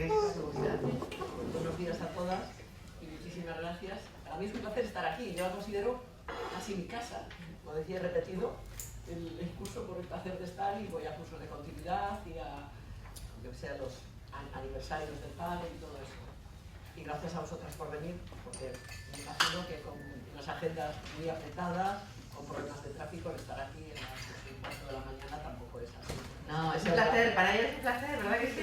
Buenos días a todas y muchísimas gracias. Para mí es un placer estar aquí. Yo la considero casi mi casa. Como decía, he repetido el curso por el placer de estar y voy a cursos de continuidad y a los aniversarios del padre y todo eso. Y gracias a vosotras por venir, porque me imagino que con unas agendas muy apretadas, con problemas de tráfico, el estar aquí a las 4 de la mañana tampoco es así. No, es un placer, para ella es un placer, ¿verdad que sí?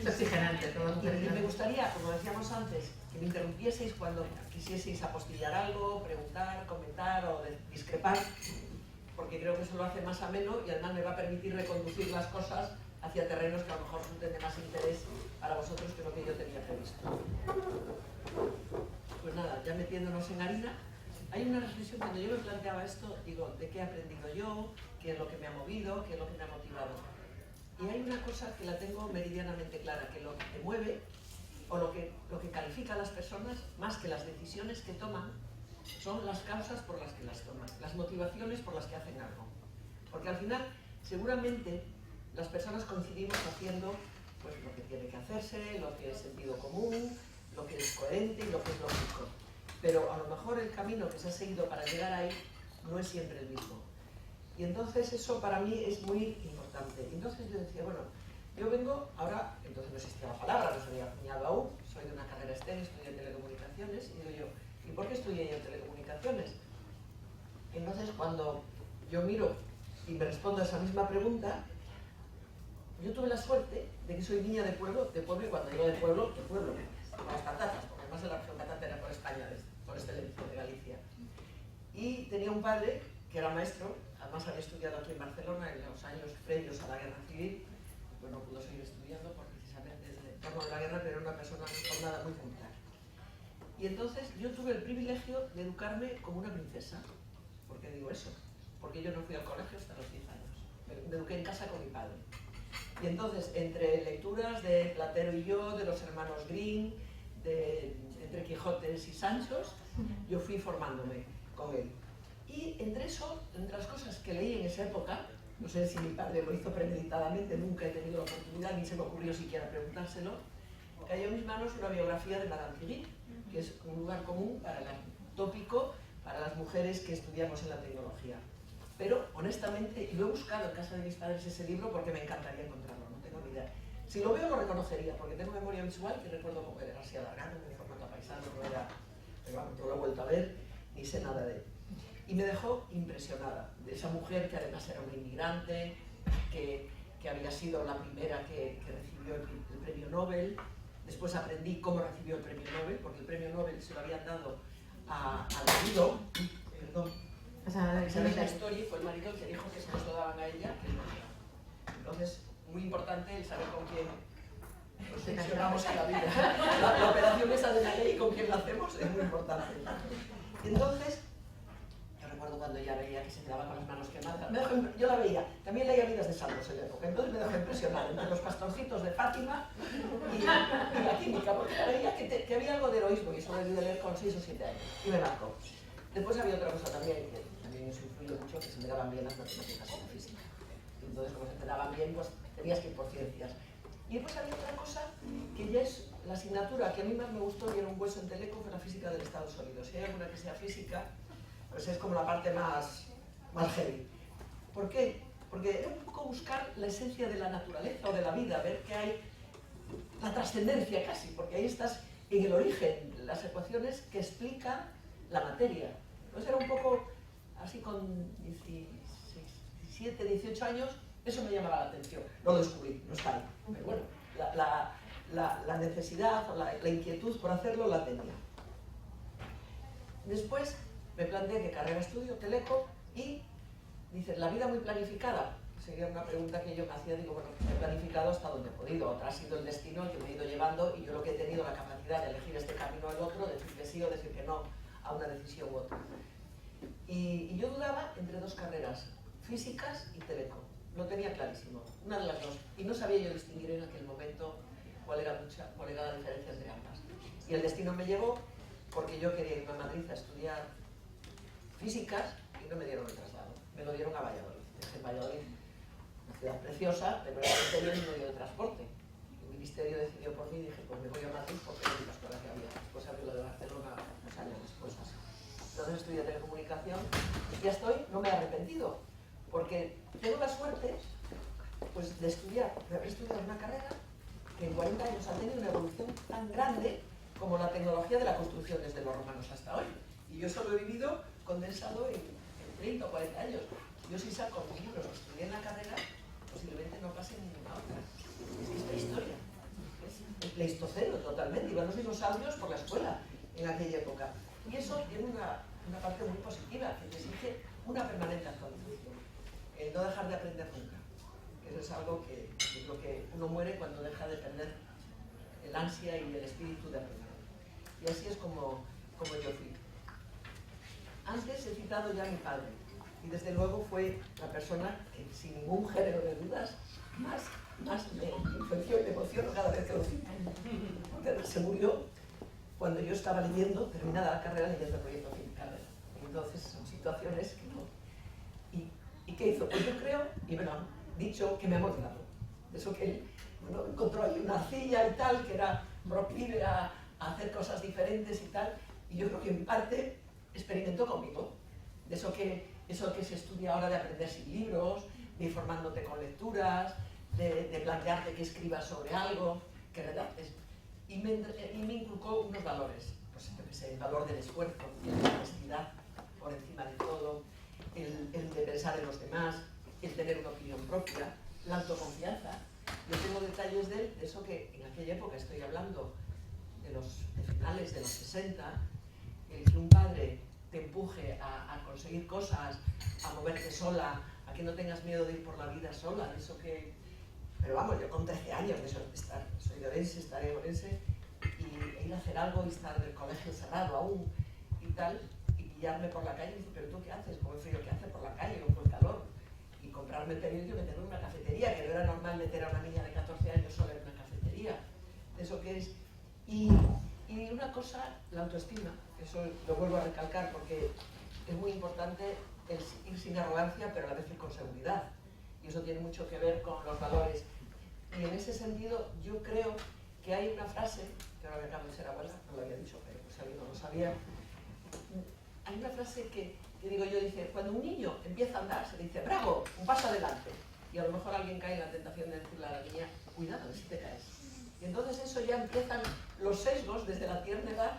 Es oxigenante todo. Y me gustaría, como decíamos antes, que me interrumpieseis cuando quisieseis apostillar algo, preguntar, comentar o discrepar, porque creo que eso lo hace más ameno y además me va a permitir reconducir las cosas hacia terrenos que a lo mejor son de más interés para vosotros que lo que yo tenía previsto. Pues nada, ya metiéndonos en harina, hay una reflexión, cuando yo me planteaba esto, digo, ¿de qué he aprendido yo? ¿Qué es lo que me ha movido? ¿Qué es lo que me ha motivado? Y hay una cosa que la tengo meridianamente clara, que lo que te mueve, o lo que califica a las personas, más que las decisiones que toman, son las causas por las que las toman, las motivaciones por las que hacen algo. Porque al final, seguramente, las personas coincidimos haciendo pues, lo que tiene que hacerse, lo que es sentido común, lo que es coherente y lo que es lógico. Pero a lo mejor el camino que se ha seguido para llegar ahí no es siempre el mismo. Y entonces eso para mí es muy importante. Entonces yo decía, bueno, yo vengo, ahora, entonces no existía la palabra, no se había acuñado aún, soy de una carrera STEM, estudié telecomunicaciones, y digo yo, ¿y por qué estudié yo telecomunicaciones? Entonces cuando yo miro y me respondo a esa misma pregunta, yo tuve la suerte de que soy niña de pueblo, y cuando digo de pueblo, con las patatas, porque además de la región patatera por España, por excelencia, de Galicia. Y tenía un padre que era maestro, además había estudiado aquí en Barcelona en los años previos a la guerra civil, pues no pudo seguir estudiando por precisamente desde el torno de la guerra, pero era una persona muy formada, muy militar. Y entonces yo tuve el privilegio de educarme como una princesa. ¿Por qué digo eso? Porque yo no fui al colegio hasta los 10 años. Me eduqué en casa con mi padre. Y entonces, entre lecturas de Platero y yo, de los hermanos Grimm, entre Quijotes y Sanchos, yo fui formándome con él. Y entre eso, entre las cosas que leí en esa época, no sé si mi padre lo hizo premeditadamente, nunca he tenido la oportunidad, ni se me ocurrió siquiera preguntárselo, cayó en mis manos una biografía de Madame Curie, que es un lugar común tópico para las mujeres que estudiamos en la tecnología. Pero, honestamente, y lo he buscado en casa de mis padres ese libro porque me encantaría encontrarlo, no tengo ni idea. Si lo veo lo reconocería, porque tengo memoria visual y recuerdo cómo era así alargado, en formato paisano, no era, pero vamos, no lo he vuelto a ver, ni sé nada de él. Y me dejó impresionada, de esa mujer que además era una inmigrante, que había sido la primera que recibió el premio Nobel. Después aprendí cómo recibió el premio Nobel, porque el premio Nobel se lo habían dado al marido, perdón, Isabel Ristori fue el marido que dijo que se nos lo daban a ella, que no era. Entonces, muy importante el saber con quién nos funcionamos en la vida. La operación esa de la ley, con quién la hacemos, es muy importante. Entonces, yo recuerdo cuando ella veía que se quedaba con las manos quemadas. Yo la veía, también leía Vidas de Santos en la época, entonces me dejó impresionar entre los pastorcitos de Fátima y la química, porque veía que había algo de heroísmo y eso lo debí de leer con 6 o 7 años, y me marcó. Después había otra cosa también, que también eso influyó mucho, que se me daban bien las matemáticas y la física. Entonces, como se te daban bien, pues tenías que ir por ciencias. Y después había otra cosa, que ya es la asignatura que a mí más me gustó y era un hueso en Teleco, fue la física del estado sólido. Si hay alguna que sea física, pues es como la parte más heavy. ¿Por qué? Porque era un poco buscar la esencia de la naturaleza o de la vida, ver que hay la trascendencia casi, porque ahí estás en el origen, las ecuaciones que explican la materia. Entonces era un poco, así con 17, 18 años, eso me llamaba la atención. No lo descubrí, no está ahí. Pero bueno, la necesidad o la inquietud por hacerlo la tenía. Después me planteé qué carrera estudio, Teleco, y dice, la vida muy planificada. Sería una pregunta que yo me hacía, digo, bueno, he planificado hasta donde he podido, otra ha sido el destino que me he ido llevando y yo lo que he tenido la capacidad de elegir este camino o el otro, decir que sí o decir que no a una decisión u otra. Y yo dudaba entre dos carreras, físicas y teleco. Lo tenía clarísimo, una de las dos. Y no sabía yo distinguir en aquel momento cuál era la diferencia entre ambas. Y el destino me llevó porque yo quería irme a Madrid a estudiar físicas y no me dieron el traslado. Me lo dieron a Valladolid. Dejé Valladolid, una ciudad preciosa, pero era un medio de transporte. Ministerio decidió por mí y dije, pues me voy a Madrid porque era la escuela que había. Después abrió la de Barcelona unos años después. Entonces estudié telecomunicación y ya estoy, no me he arrepentido, porque tengo la suerte pues, de haber estudiado una carrera que en 40 años ha tenido una evolución tan grande como la tecnología de la construcción desde los romanos hasta hoy. Y yo solo he vivido condensado en 30 o 40 años. Yo si saco mis libros que estudié en la carrera, posiblemente no pase ninguna otra. Es que es prehistoria. Es el pleistoceno totalmente. Iban los dinosaurios por la escuela en aquella época. Y eso tiene una parte muy positiva, que te exige una permanente actualización. El no dejar de aprender nunca. Eso es algo que yo creo que uno muere cuando deja de perder el ansia y el espíritu de aprender. Y así es como yo fui. Antes he citado ya a mi padre, y desde luego fue la persona que, sin ningún género de dudas, más me influenció y me emocionó cada vez que lo cito. Porque se murió cuando yo estaba terminada la carrera, leyendo el proyecto fin de carrera. Y entonces son situaciones que no. ¿Y qué hizo? Pues yo creo, y me lo han dicho, que me ha motivado. Eso que él encontró ahí una arcilla y tal, que era proclive a hacer cosas diferentes y tal, y yo creo que en parte experimentó conmigo, de eso que se estudia ahora de aprender sin libros, de ir formándote con lecturas, de plantearte que escribas sobre algo, que redactes. Y me inculcó unos valores, pues el valor del esfuerzo, la honestidad por encima de todo, el de pensar en los demás, el tener una opinión propia, la autoconfianza. Yo tengo detalles de él, de eso que en aquella época, estoy hablando de finales de los 60, el que un padre te empuje a conseguir cosas, a moverte sola, a que no tengas miedo de ir por la vida sola, de eso que... Pero vamos, yo con 13 años, soy de Orense, estaré en Orense, y ir a hacer algo y estar en el colegio cerrado aún y tal, y pillarme por la calle y decir, pero ¿tú qué haces? Con el frío que hace por la calle o con el calor. Y comprarme el periódico y meterme en una cafetería, que no era normal meter a una niña de 14 años sola en una cafetería. Eso que es... Y una cosa, la autoestima, eso lo vuelvo a recalcar porque es muy importante el ir sin arrogancia, pero a la vez ir con seguridad. Y eso tiene mucho que ver con los valores. Y en ese sentido, yo creo que hay una frase, que ahora me acabo de ser abuela, no lo había dicho, pero pues alguien no lo sabía. Hay una frase que digo yo, dice, cuando un niño empieza a andar, se dice, bravo, un paso adelante. Y a lo mejor alguien cae en la tentación de decirle a la niña, cuidado, si te caes. Y entonces eso ya empiezan los sesgos desde la tierna edad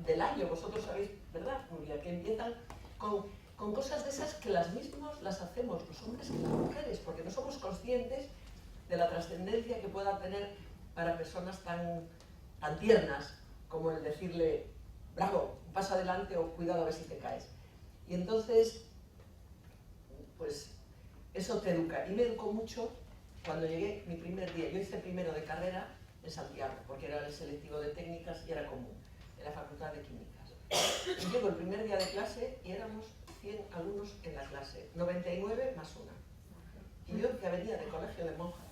del año. Vosotros sabéis, ¿verdad, Nuria? Que empiezan con cosas de esas que las mismas las hacemos los hombres y las mujeres, porque no somos conscientes de la trascendencia que pueda tener para personas tan tiernas como el decirle, bravo, un paso adelante o cuidado a ver si te caes. Y entonces, pues eso te educa. Y me educó mucho cuando llegué mi primer día. Yo hice primero de carrera en Santiago, porque era el selectivo de técnicas y era común, en la Facultad de Químicas. Y llego el primer día de clase y éramos 100 alumnos en la clase, 99 más una. Y yo, que venía de colegio de monjas,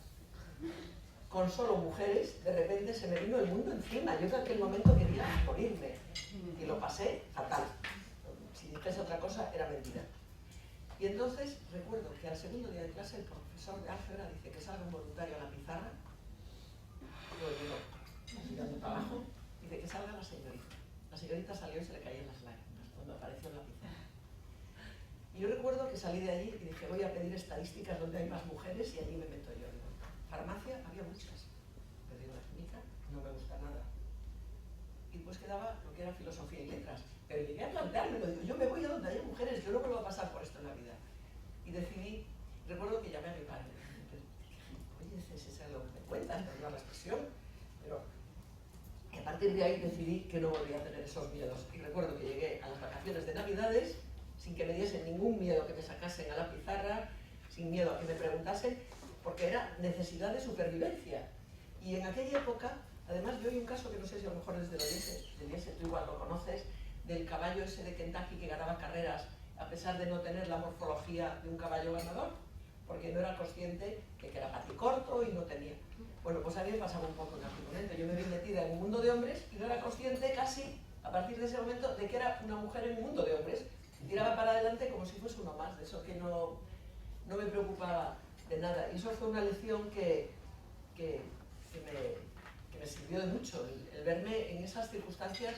con solo mujeres, de repente se me vino el mundo encima. Yo en aquel momento quería morirme y lo pasé fatal. Si dijese otra cosa, era mentira. Y entonces recuerdo que al segundo día de clase el profesor de álgebra dice que salga un voluntario a la pizarra. Yo digo, mirando para abajo, dice que salga la señorita. La señorita salió y se le caían las lágrimas cuando apareció en la pizarra. Y yo recuerdo que salí de allí y dije, voy a pedir estadísticas donde hay más mujeres y allí me meto yo. Digo, farmacia había muchas, pero digo, la química no me gusta nada. Y después quedaba lo que era filosofía y letras. Pero llegué a planteármelo, digo, yo me voy a donde haya mujeres, yo no vuelvo a pasar por esto en la vida. Y decidí, recuerdo que llamé a mi padre, oye, ese es lo que me cuentas, perdón la expresión, pero y a partir de ahí decidí que no volvía a tener esos miedos. Y recuerdo que llegué a las vacaciones de Navidades sin que me diesen ningún miedo que me sacasen a la pizarra, sin miedo a que me preguntasen, porque era necesidad de supervivencia. Y en aquella época, además yo hay un caso que no sé si a lo mejor es de Orense, tú igual lo conoces, del caballo ese de Kentucky que ganaba carreras a pesar de no tener la morfología de un caballo ganador, porque no era consciente que era paticorto y no tenía. Bueno, pues a mí me pasaba un poco en aquel momento. Yo me vi metida en un mundo de hombres y no era consciente casi, a partir de ese momento, de que era una mujer en un mundo de hombres. Y tiraba para adelante como si fuese uno más, de eso que no me preocupaba de nada. Y eso fue una lección que sirvió de mucho el verme en esas circunstancias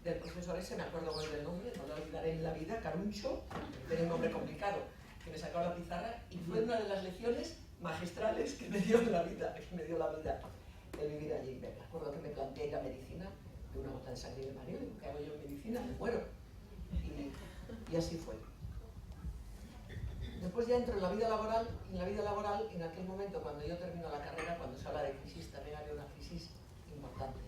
del profesor ese, me acuerdo muy del nombre, no lo olvidaré en la vida, Caruncho, tenía un nombre complicado, que me sacó la pizarra y fue una de las lecciones magistrales que me dio la vida, el vivir allí. Me acuerdo que me planteé la medicina de una gota de sangre de Mario, digo, ¿qué hago yo en medicina? Me muero. Y así fue. Después ya entro en la vida laboral, y en la vida laboral, en aquel momento, cuando yo termino la carrera, cuando se habla de crisis, también había una crisis importante.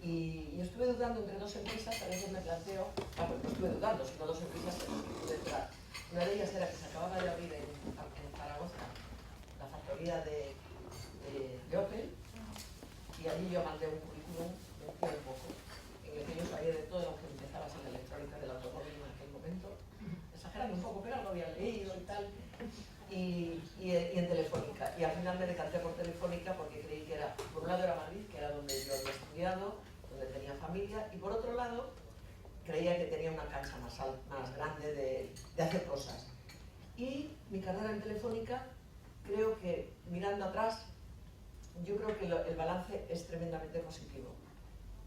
Y estuve dudando entre dos empresas, a veces me planteo, pues no estuve dudando, sino dos empresas que pude entrar. Una de ellas era que se acababa de abrir en Zaragoza la factoría de Opel, y allí yo mandé un currículum un poco, en el que yo sabía de todo lo que empezaba a ser la electrónica del automóvil en aquel momento, exagerando un poco, pero algo había leído y tal, y en Telefónica. Y al final me decanté por Telefónica porque creí que era, por un lado era Madrid, que era donde yo había estudiado, donde tenía familia, y por otro lado creía que tenía una cancha más grande de hacer cosas. Y mi carrera en Telefónica, creo que mirando atrás, yo creo que el balance es tremendamente positivo.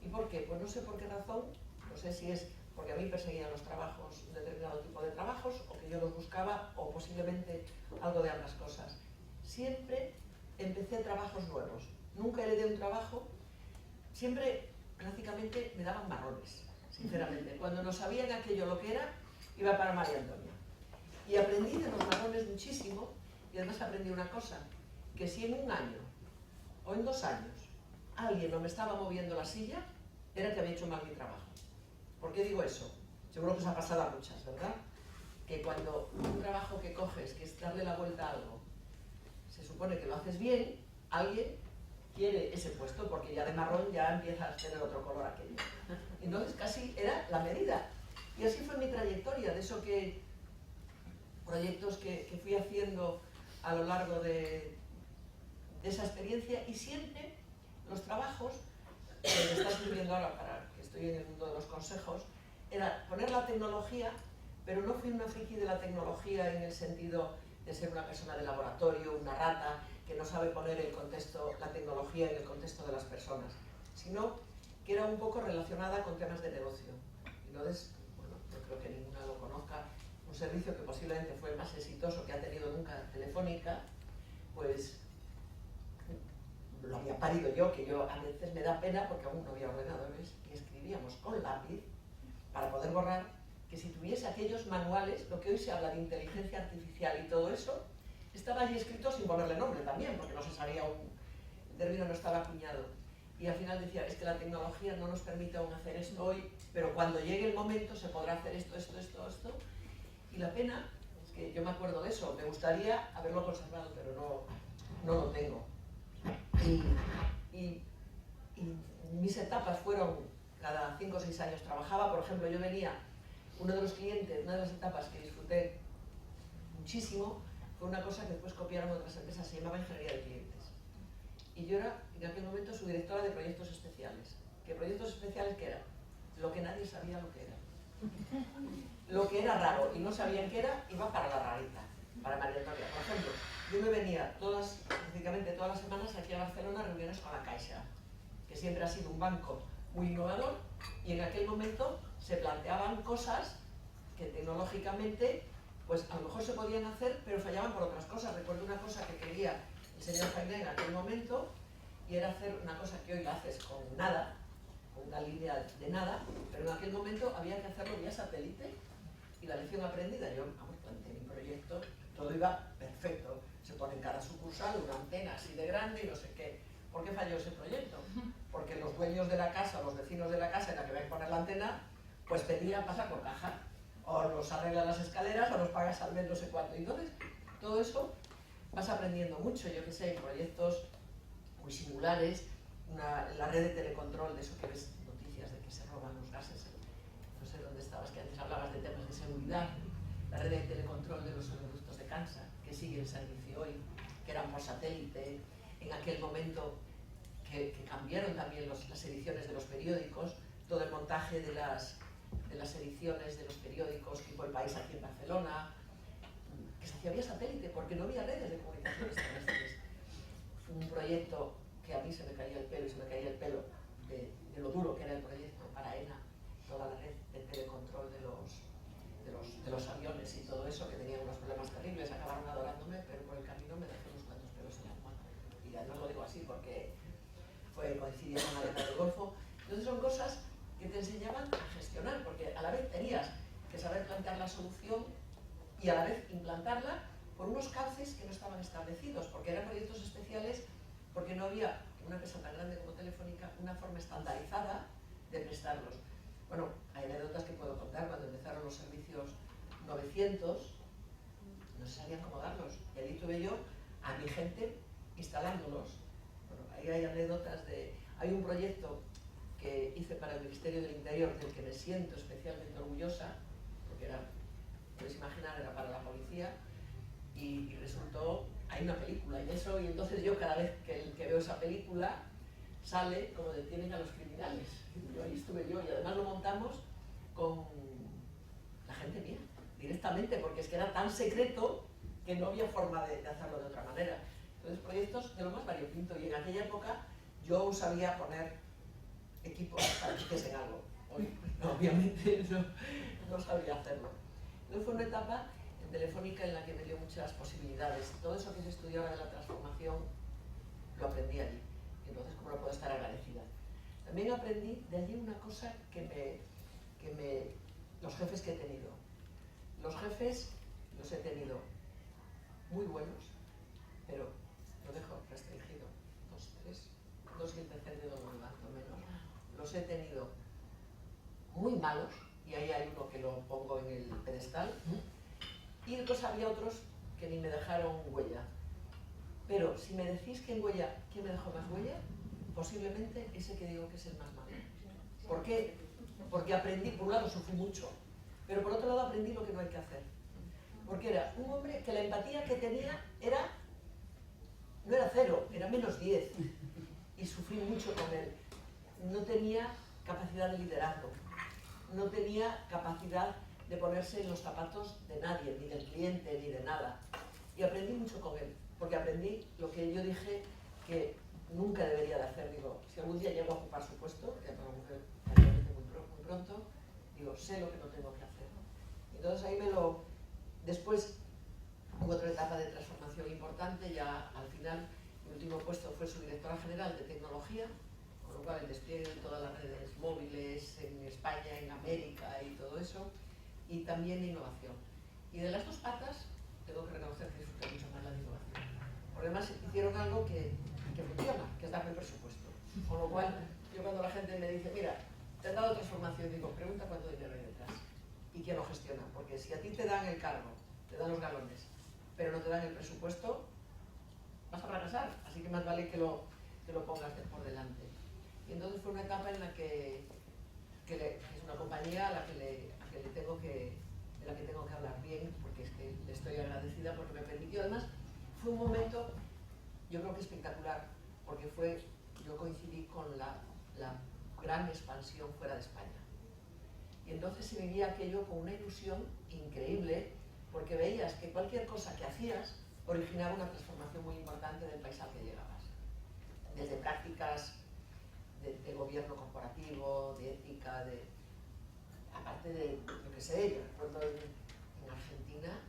¿Y por qué? Pues no sé por qué razón, no sé si es porque a mí perseguían los trabajos, un determinado tipo de trabajos, o que yo los buscaba, o posiblemente algo de ambas cosas. Siempre empecé trabajos nuevos, nunca heredé un trabajo, siempre prácticamente me daban marrones, sinceramente. Cuando no sabían aquello lo que era, iba para María Antonia. Y aprendí de los marrones muchísimo, y además aprendí una cosa, que si en un año o en 2 años alguien no me estaba moviendo la silla, era que había hecho mal mi trabajo. ¿Por qué digo eso? Seguro que os ha pasado a muchas, ¿verdad? Que cuando un trabajo que coges, que es darle la vuelta a algo, se supone que lo haces bien, alguien quiere ese puesto, porque ya de marrón ya empieza a tener otro color aquello. Entonces casi era la medida. Y así fue mi trayectoria, de eso que proyectos que fui haciendo a lo largo de esa experiencia, y siempre los trabajos que me está sirviendo ahora para que estoy en el mundo de los consejos, era poner la tecnología, pero no fui una friki de la tecnología en el sentido de ser una persona de laboratorio, una rata, que no sabe poner el contexto, la tecnología en el contexto de las personas, sino que era un poco relacionada con temas de negocio. Entonces, bueno, yo creo que ninguna lo conozca, un servicio que posiblemente fue el más exitoso que ha tenido nunca Telefónica, pues lo había parido yo, que yo a veces me da pena porque aún no había ordenadores, y escribíamos con lápiz para poder borrar, que si tuviese aquellos manuales, lo que hoy se habla de inteligencia artificial y todo eso, estaba allí escrito sin ponerle nombre también, porque no se sabía aún, el término no estaba acuñado. Y al final decía, es que la tecnología no nos permite aún hacer esto hoy, pero cuando llegue el momento se podrá hacer esto. Y la pena es que yo me acuerdo de eso, me gustaría haberlo conservado, pero no lo tengo. Y mis etapas fueron, cada 5 o 6 años trabajaba, por ejemplo, yo venía, uno de los clientes, una de las etapas que disfruté muchísimo, fue una cosa que después copiaron otras empresas, se llamaba ingeniería de clientes. Y yo era, en aquel momento, su directora de proyectos especiales. ¿Qué proyectos especiales qué era? Lo que nadie sabía lo que era. Lo que era raro y no sabían qué era, iba para la rarita, para María Antonia. Por ejemplo, yo me venía prácticamente todas las semanas aquí a Barcelona a reuniones con la Caixa, que siempre ha sido un banco muy innovador, y en aquel momento se planteaban cosas que tecnológicamente pues a lo mejor se podían hacer, pero fallaban por otras cosas. Recuerdo una cosa que quería el señor Jaime en aquel momento, y era hacer una cosa que hoy la haces con nada, con una línea de nada, pero en aquel momento había que hacerlo vía satélite, y la lección aprendida, yo planteé mi proyecto, todo iba perfecto, se pone en cada sucursal una antena así de grande y no sé qué. ¿Por qué falló ese proyecto? Porque los dueños de la casa, los vecinos de la casa en la que ven poner la antena, pues pedían pasar por caja, o nos arreglan las escaleras, o nos pagas al mes no sé cuánto. Y entonces, todo eso vas aprendiendo mucho, yo que sé, proyectos muy singulares, la red de telecontrol, de eso que ves noticias de que se roban los gases, no sé dónde estabas, que antes hablabas de temas de seguridad, la red de telecontrol de los oleoductos de Kansas, que sigue el servicio hoy, que eran por satélite, en aquel momento que cambiaron también las ediciones de los periódicos, todo el montaje de las ediciones de los periódicos, tipo El País aquí en Barcelona, que se hacía vía satélite, porque no había redes de comunicaciones terrestres. Fue un proyecto que a mí se me caía el pelo y se me caía el duro que era el proyecto para ENA, toda la red de telecontrol de los aviones y todo eso, que tenían unos problemas terribles, acabaron adorándome, pero por el camino me dejé unos cuantos pelos en la alma. Y además lo digo así porque coincidía con la guerra del Golfo. Entonces son cosas que te enseñaban a gestionar, porque a la vez tenías que saber plantear la solución y a la vez implantarla por unos cauces que no estaban establecidos, porque eran proyectos especiales, porque no había, en una empresa tan grande como Telefónica, una forma estandarizada de prestarlos. Bueno, hay anécdotas que puedo contar. Cuando empezaron los servicios 900, no se sabían cómo darlos. Y allí tuve yo a mi gente instalándolos. Bueno, ahí hay anécdotas de... Hay un proyecto que hice para el Ministerio del Interior, del que me siento especialmente orgullosa, porque era, podéis imaginar, era para la policía, y resultó, hay una película y eso, y entonces yo cada vez que veo esa película, sale como detienen a los criminales. Yo ahí estuve yo, y además lo montamos con la gente mía, directamente, porque es que era tan secreto que no había forma de hacerlo de otra manera. Entonces, proyectos de lo más variopinto, y en aquella época yo sabía poner equipos para que hiciesen algo. Hoy, no, obviamente, no sabía hacerlo. Entonces fue una etapa en Telefónica en la que me dio muchas posibilidades. Todo eso que se estudió ahora de la transformación, lo aprendí allí. Entonces, ¿cómo no puedo estar agradecida? También aprendí de allí una cosa los jefes que he tenido. Los jefes los he tenido muy buenos, pero lo dejo restringido. 2, 3, 2 y el tercer dedo no levanto menos. Los he tenido muy malos, y ahí hay uno que lo pongo en el pedestal, y después había otros que ni me dejaron huella. Pero si me decís que en huella, ¿quién me dejó más huella? Posiblemente ese que digo que es el más malo. ¿Por qué? Porque aprendí, por un lado sufrí mucho, pero por otro lado aprendí lo que no hay que hacer. Porque era un hombre que la empatía que tenía no era 0, era -10. Y sufrí mucho con él. No tenía capacidad de liderazgo, no tenía capacidad de ponerse en los zapatos de nadie, ni del cliente, ni de nada. Y aprendí mucho con él, porque aprendí lo que yo dije que nunca debería de hacer. Digo, si algún día llego a ocupar su puesto, que para mujer muy pronto, digo, sé lo que no tengo que hacer. Entonces ahí después hubo otra etapa de transformación importante. Ya al final mi último puesto fue subdirectora general de tecnología, con lo cual el despliegue de todas las redes móviles en España, en América y todo eso, y también de innovación. Y de las dos patas tengo que reconocer que disfruté mucho más la de innovación, porque además hicieron algo que funciona, que es darme presupuesto. Con lo cual, yo cuando la gente me dice, mira, te han dado transformación, digo, pregunta cuánto dinero hay detrás y quién lo gestiona, porque si a ti te dan el cargo, te dan los galones, pero no te dan el presupuesto, vas a fracasar. Así que más vale que lo pongas por delante. Y entonces fue una etapa en la que es una compañía a la que de la que tengo que hablar bien, porque es que le estoy agradecida porque me permitió. Además, fue un momento, yo creo que espectacular, porque yo coincidí con la gran expansión fuera de España. Y entonces se vivía aquello con una ilusión increíble, porque veías que cualquier cosa que hacías originaba una transformación muy importante del país al que llegabas. Desde prácticas de gobierno corporativo, de ética, aparte de lo que sé, yo recuerdo en Argentina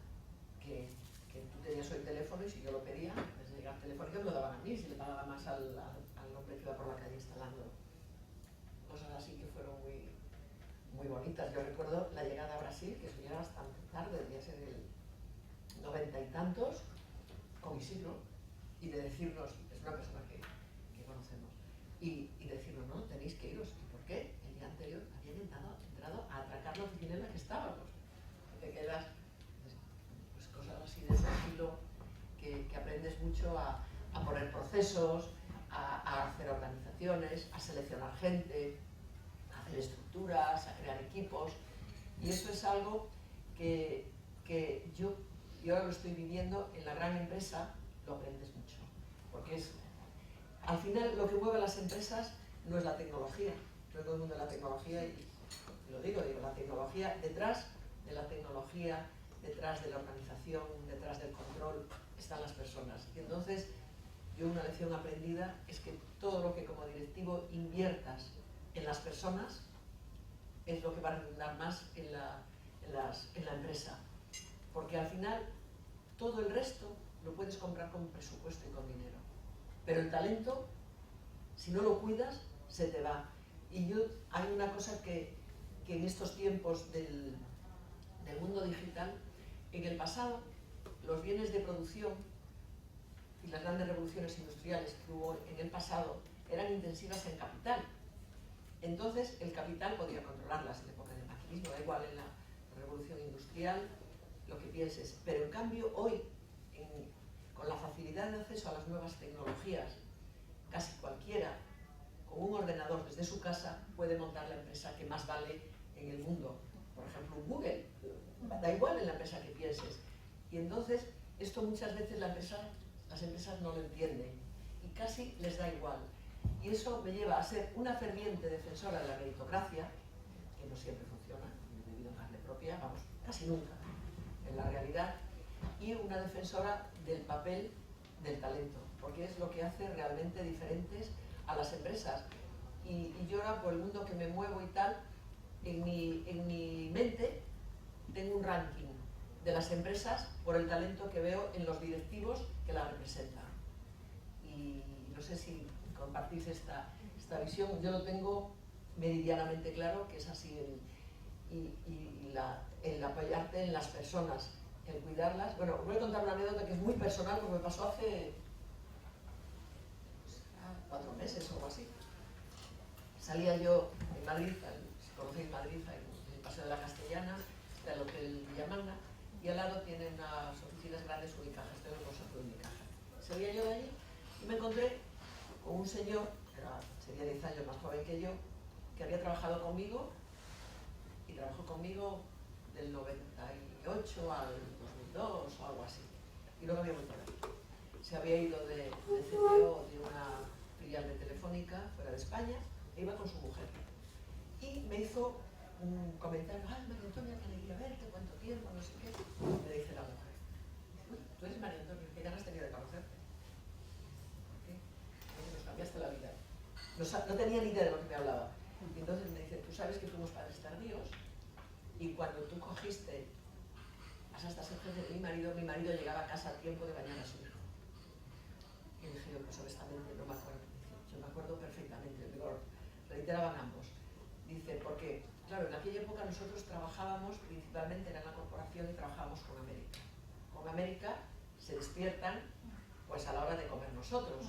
que tú tenías hoy teléfono, y si yo lo pedía, desde llegar telefónica me lo daban a mí, si le pagaba más al hombre que iba por la calle instalando. Cosas así que fueron muy bonitas. Yo recuerdo la llegada a Brasil, que eso ya era bastante tarde, debía ser el 90 y tantos, con Isidro, y de decirnos, es una persona que conocemos, y decirnos, no, tenéis que iros. ¿Y por qué? El día anterior habían entrado a atracar la oficina en la que estábamos. Te quedas, pues cosas así de ese estilo, que aprendes mucho a poner procesos, a hacer organizaciones, a seleccionar gente, a hacer estructuras, a crear equipos. Y eso es algo que yo ahora lo estoy viviendo en la gran empresa. Lo aprendes mucho, porque al final lo que mueve a las empresas no es la tecnología. Yo todo el mundo de la tecnología, y lo digo, la tecnología, detrás de la tecnología, detrás de la organización, detrás del control, están las personas. Y entonces, yo una lección aprendida es que todo lo que como directivo inviertas en las personas es lo que va a redundar más en la empresa. Porque al final todo el resto lo puedes comprar con presupuesto y con dinero. Pero el talento, si no lo cuidas, se te va. Y hay una cosa que en estos tiempos del mundo digital, en el pasado, los bienes de producción y las grandes revoluciones industriales que hubo en el pasado eran intensivas en capital. Entonces el capital podía controlarlas en la época del maquinismo, da igual en la revolución industrial, lo que pienses. Pero en cambio hoy, con la facilidad de acceso a las nuevas tecnologías, casi cualquiera, con un ordenador desde su casa, puede montar la empresa que más vale en el mundo. Por ejemplo, un Google, da igual en la empresa que pienses. Y entonces, esto muchas veces las empresas no lo entienden y casi les da igual. Y eso me lleva a ser una ferviente defensora de la meritocracia, que no siempre funciona, debido a carne propia, vamos, casi nunca, en la realidad, y una defensora del papel del talento, porque es lo que hace realmente diferentes a las empresas. Y yo ahora, por el mundo que me muevo y tal, en mi mente tengo un ranking de las empresas por el talento que veo en los directivos que la representan. Y no sé si compartís esta visión. Yo lo tengo meridianamente claro, que es así, el apoyarte en las personas, el cuidarlas. Bueno, os voy a contar una anécdota que es muy personal, porque me pasó hace 4 meses o algo así. Salía yo en Madrid, si conocéis Madrid, en el Paseo de la Castellana, está el Hotel Villamanga, y al lado tiene unas oficinas grandes Unicaja, estoy en el consorcio de Unicaja. Salía yo de allí y me encontré con un señor, que sería 10 años más joven que yo, que había trabajado conmigo, y trabajó conmigo del 98 al 2002 o algo así, y luego había vuelto a ver. Se había ido de CTO de una filial de Telefónica fuera de España, e iba con su mujer. Y me hizo un comentario: ay, María Antonia, qué alegría verte, cuánto tiempo, no sé qué. Me dice la mujer: uy, tú eres María Antonia, qué ganas tenía de conocerte. ¿Por qué? Porque nos cambiaste la vida. No tenía ni idea de lo que me hablaba. Y entonces me dice: tú sabes que fuimos padres tardíos, y cuando tú cogiste, pasaste a ser jefe de mi marido llegaba a casa a tiempo de bañar a su hijo. Y dije yo: pues honestamente no me acuerdo. Dice: yo me acuerdo perfectamente, lo reiteraban ambos. Dice: porque, claro, en aquella época nosotros trabajábamos principalmente en la corporación y trabajábamos con América. Con América se despiertan pues a la hora de comer nosotros.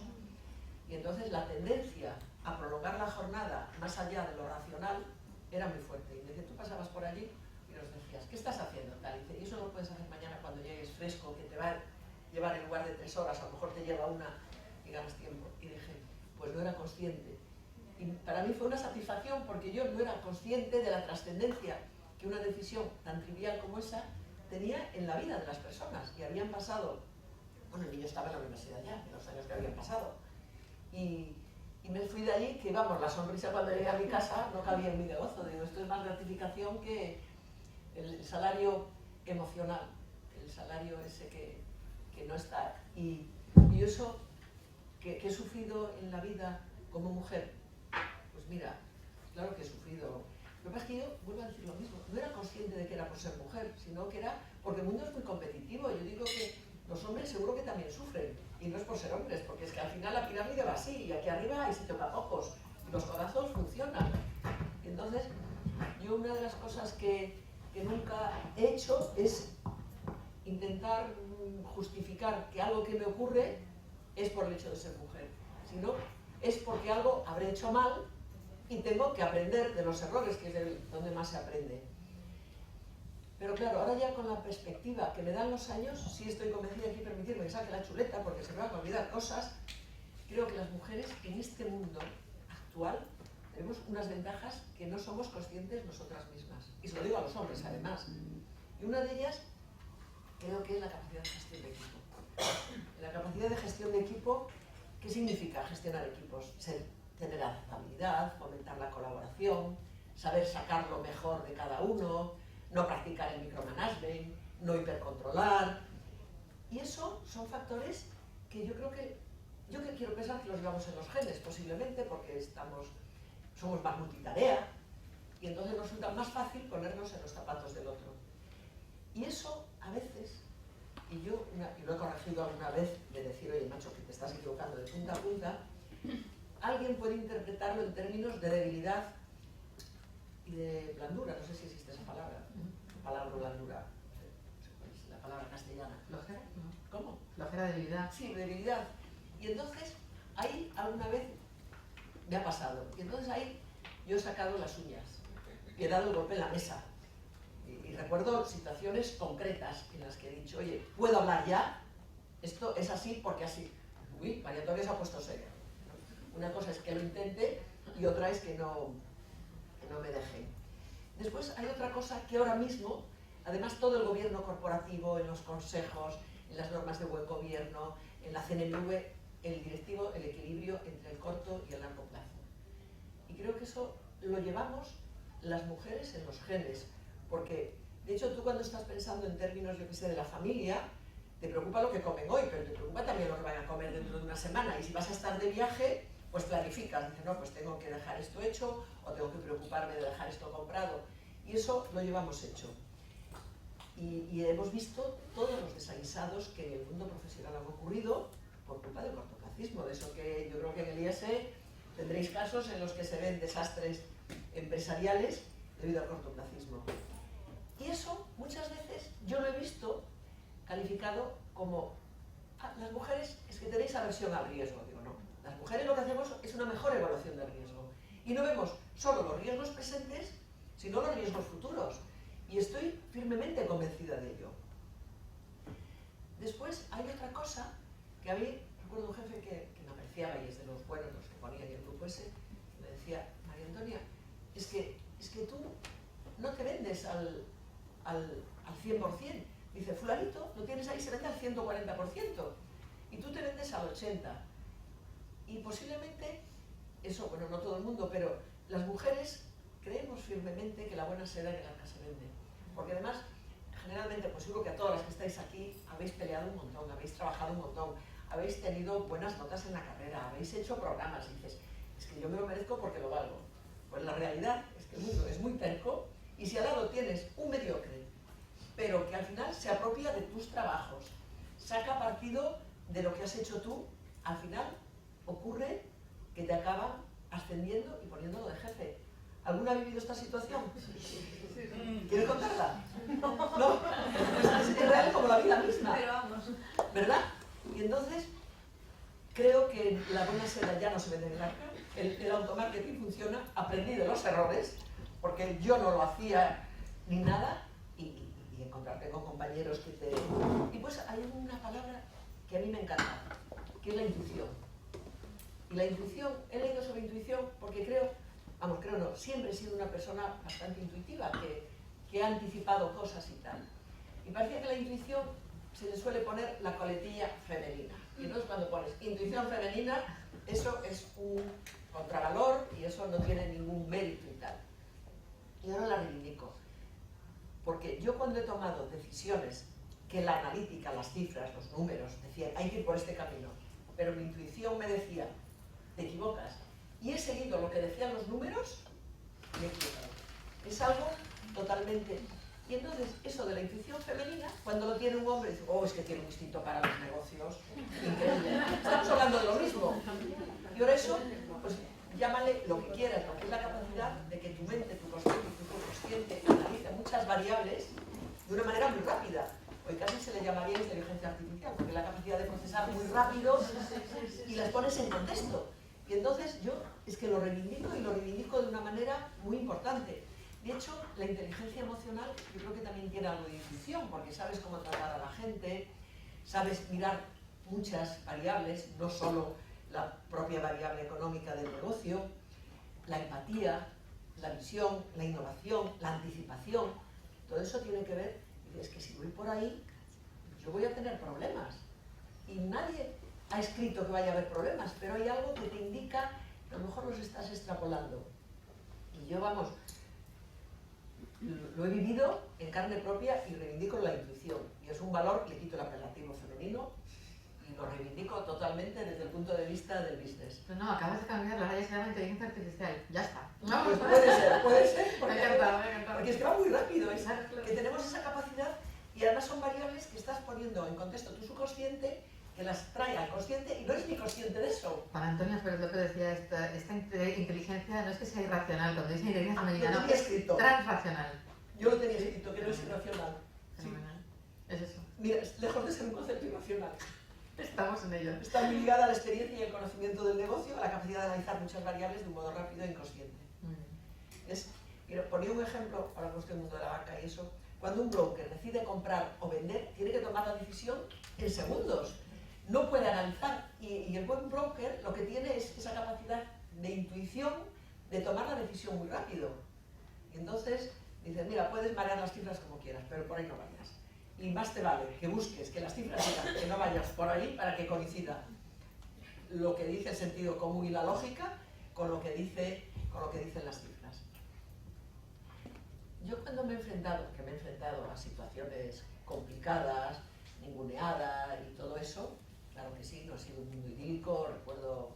Y entonces la tendencia a prolongar la jornada más allá de lo racional era muy fuerte. Y me dice: tú pasabas por allí y nos decías: ¿qué estás haciendo? Tal. Y dice: y eso no lo puedes hacer mañana cuando llegues fresco, que te va a llevar en lugar de 3 horas, a lo mejor te lleva 1 y ganas tiempo. Y dije: pues no era consciente. Y para mí fue una satisfacción, porque yo no era consciente de la trascendencia que una decisión tan trivial como esa tenía en la vida de las personas. Y habían pasado, bueno, el niño estaba en la universidad ya, en los años que habían pasado. Y me fui de allí, que vamos, la sonrisa cuando llegué a mi casa no cabía en mí de gozo. Digo: esto es más gratificación que el salario emocional, el salario ese que no está. Y eso que he sufrido en la vida como mujer, pues mira, claro que he sufrido. Lo que pasa es que yo, vuelvo a decir lo mismo, no era consciente de que era por ser mujer, sino que era porque el mundo es muy competitivo. Yo digo que los hombres seguro que también sufren, y no es por ser hombres, porque es que al final la pirámide va así, y aquí arriba hay 7 ojos, y los corazos funcionan. Y entonces, yo una de las cosas que nunca he hecho es intentar justificar que algo que me ocurre es por el hecho de ser mujer, sino es porque algo habré hecho mal y tengo que aprender de los errores, que es donde más se aprende. Pero claro, ahora ya con la perspectiva que me dan los años, sí estoy convencida, hay que permitirme que saque la chuleta porque se me van a olvidar cosas. Creo que las mujeres en este mundo actual tenemos unas ventajas que no somos conscientes nosotras mismas. Y se lo digo a los hombres, además. Y una de ellas creo que es la capacidad de gestión de equipo. La capacidad de gestión de equipo, ¿qué significa gestionar equipos? Tener adaptabilidad, fomentar la colaboración, saber sacar lo mejor de cada uno, no practicar el micromanagement, no hipercontrolar. Y eso son factores que yo quiero pensar que los llevamos en los genes, posiblemente, porque somos más multitarea, y entonces nos resulta más fácil ponernos en los zapatos del otro. Y eso, a veces, y lo he corregido alguna vez, de decir, oye, macho, que te estás equivocando de punta a punta, alguien puede interpretarlo en términos de debilidad y de blandura. No sé si existe esa palabra. La palabra blandura. No sé cuál es la palabra castellana. ¿Flojera? No. ¿Cómo? Flojera, debilidad. Sí, debilidad. Y entonces, ahí alguna vez me ha pasado. Y entonces ahí yo he sacado las uñas y he dado el golpe en la mesa. Y recuerdo situaciones concretas en las que he dicho, oye, ¿puedo hablar ya? Esto es así porque así. Uy, María Antonia se ha puesto seria. Una cosa es que lo intente y otra es que no me dejen. Después hay otra cosa que ahora mismo, además todo el gobierno corporativo, en los consejos, en las normas de buen gobierno, en la CNMV, el directivo, el equilibrio entre el corto y el largo plazo. Y creo que eso lo llevamos las mujeres en los genes, porque de hecho tú cuando estás pensando en términos, yo que sé, de la familia, te preocupa lo que comen hoy, pero te preocupa también lo que van a comer dentro de una semana. Y si vas a estar de viaje, pues planificas, dices, no, pues tengo que dejar esto hecho o tengo que preocuparme de dejar esto comprado. Y eso lo llevamos hecho. Y hemos visto todos los desaguisados que en el mundo profesional han ocurrido por culpa del cortoplacismo. De eso que yo creo que en el IES tendréis casos en los que se ven desastres empresariales debido al cortoplacismo. Y eso muchas veces yo lo he visto calificado como las mujeres es que tenéis aversión al riesgo. Digo, no, las mujeres lo que hacemos es una mejor evaluación del riesgo y no vemos solo los riesgos presentes, sino los riesgos futuros, y estoy firmemente convencida de ello. Después hay otra cosa que a mí, recuerdo un jefe que me apreciaba y es de los buenos, los que ponía en el grupo ese, me decía, María Antonia, es que tú no te vendes al 100%. Dice, fulanito, lo tienes ahí, se vende al 140%, y tú te vendes al 80%. Y posiblemente, eso, bueno, no todo el mundo, pero las mujeres creemos firmemente que la buena seda en el arca se vende. Porque además, generalmente, pues seguro que a todas las que estáis aquí habéis peleado un montón, habéis trabajado un montón, habéis tenido buenas notas en la carrera, habéis hecho programas, y dices, es que yo me lo merezco porque lo valgo. Pues la realidad es que el mundo es muy terco, y si al lado tienes un mediocre, pero que al final se apropia de tus trabajos, saca partido de lo que has hecho tú, al final ocurre que te acaban ascendiendo y poniéndolo de jefe. ¿Alguna ha vivido esta situación? ¿Quieres contarla? No. Pues es real como la vida misma. Pero vamos. ¿Verdad? Y entonces, creo que la buena seda ya no se vende en el arca. El automarketing funciona, aprendí de los errores, porque yo no lo hacía ni nada, y encontrarte con compañeros que te... Y pues hay una palabra que a mí me encanta, que es la intuición. Y la intuición, he leído sobre intuición porque creo no, siempre he sido una persona bastante intuitiva, que ha anticipado cosas y tal. Y parece que la intuición se le suele poner la coletilla femenina. Y entonces cuando pones intuición femenina, eso es un contravalor y eso no tiene ningún mérito y tal. Y ahora la reivindico. Porque yo cuando he tomado decisiones que la analítica, las cifras, los números, decían, hay que ir por este camino, pero mi intuición me decía, te equivocas, y he seguido lo que decían los números, me he equivocado. Es algo totalmente... Y entonces, eso de la intuición femenina, cuando lo tiene un hombre, dice, oh, es que tiene un instinto para los negocios, increíble. Estamos hablando de lo mismo. Y ahora eso, pues llámale lo que quieras, lo que es la capacidad de que tu mente, tu consciente y tu subconsciente analice muchas variables de una manera muy rápida. Hoy casi se le llamaría inteligencia artificial, porque es la capacidad de procesar muy rápido y las pones en contexto. Y entonces yo es que lo reivindico, y lo reivindico de una manera muy importante. De hecho, la inteligencia emocional yo creo que también tiene algo de intuición, porque sabes cómo tratar a la gente, sabes mirar muchas variables, no solo la propia variable económica del negocio, la empatía, la visión, la innovación, la anticipación. Todo eso tiene que ver, y es que si voy por ahí, yo voy a tener problemas. Y nadie ha escrito que vaya a haber problemas, pero hay algo que te indica que a lo mejor los estás extrapolando. Y yo, vamos, lo he vivido en carne propia y reivindico la intuición. Y es un valor, le quito el apelativo femenino y lo reivindico totalmente desde el punto de vista del business. No, acabas de cambiarlo, ahora ya se llama inteligencia artificial. Ya está. Pues puede ser, Me ha encantado. porque es que va muy rápido, es que tenemos esa capacidad y además son variables que estás poniendo en contexto tu subconsciente, que las trae al consciente y no es ni consciente de eso. Para Antonio Pérez López decía, esta inteligencia no es que sea irracional, cuando dice inteligencia femenina, no, es transracional. Yo lo tenía escrito, que no es irracional. Fenomenal. Sí. Es eso. Mira, lejos de ser un concepto irracional. Estamos en ello. Está muy ligada a la experiencia y el conocimiento del negocio, a la capacidad de analizar muchas variables de un modo rápido e inconsciente. Mira, ponía un ejemplo, para que el mundo de la banca y eso, cuando un broker decide comprar o vender, tiene que tomar la decisión en segundos. No puede analizar. Y el buen broker lo que tiene es esa capacidad de intuición de tomar la decisión muy rápido. Y entonces dices, mira, puedes marear las cifras como quieras, pero por ahí no vayas. Y más te vale que busques que las cifras digan que no vayas por ahí para que coincida lo que dice el sentido común y la lógica con lo que dicen las cifras. Yo cuando me he enfrentado a situaciones complicadas, ninguneada y todo eso, claro que sí, no ha sido un mundo idílico. Recuerdo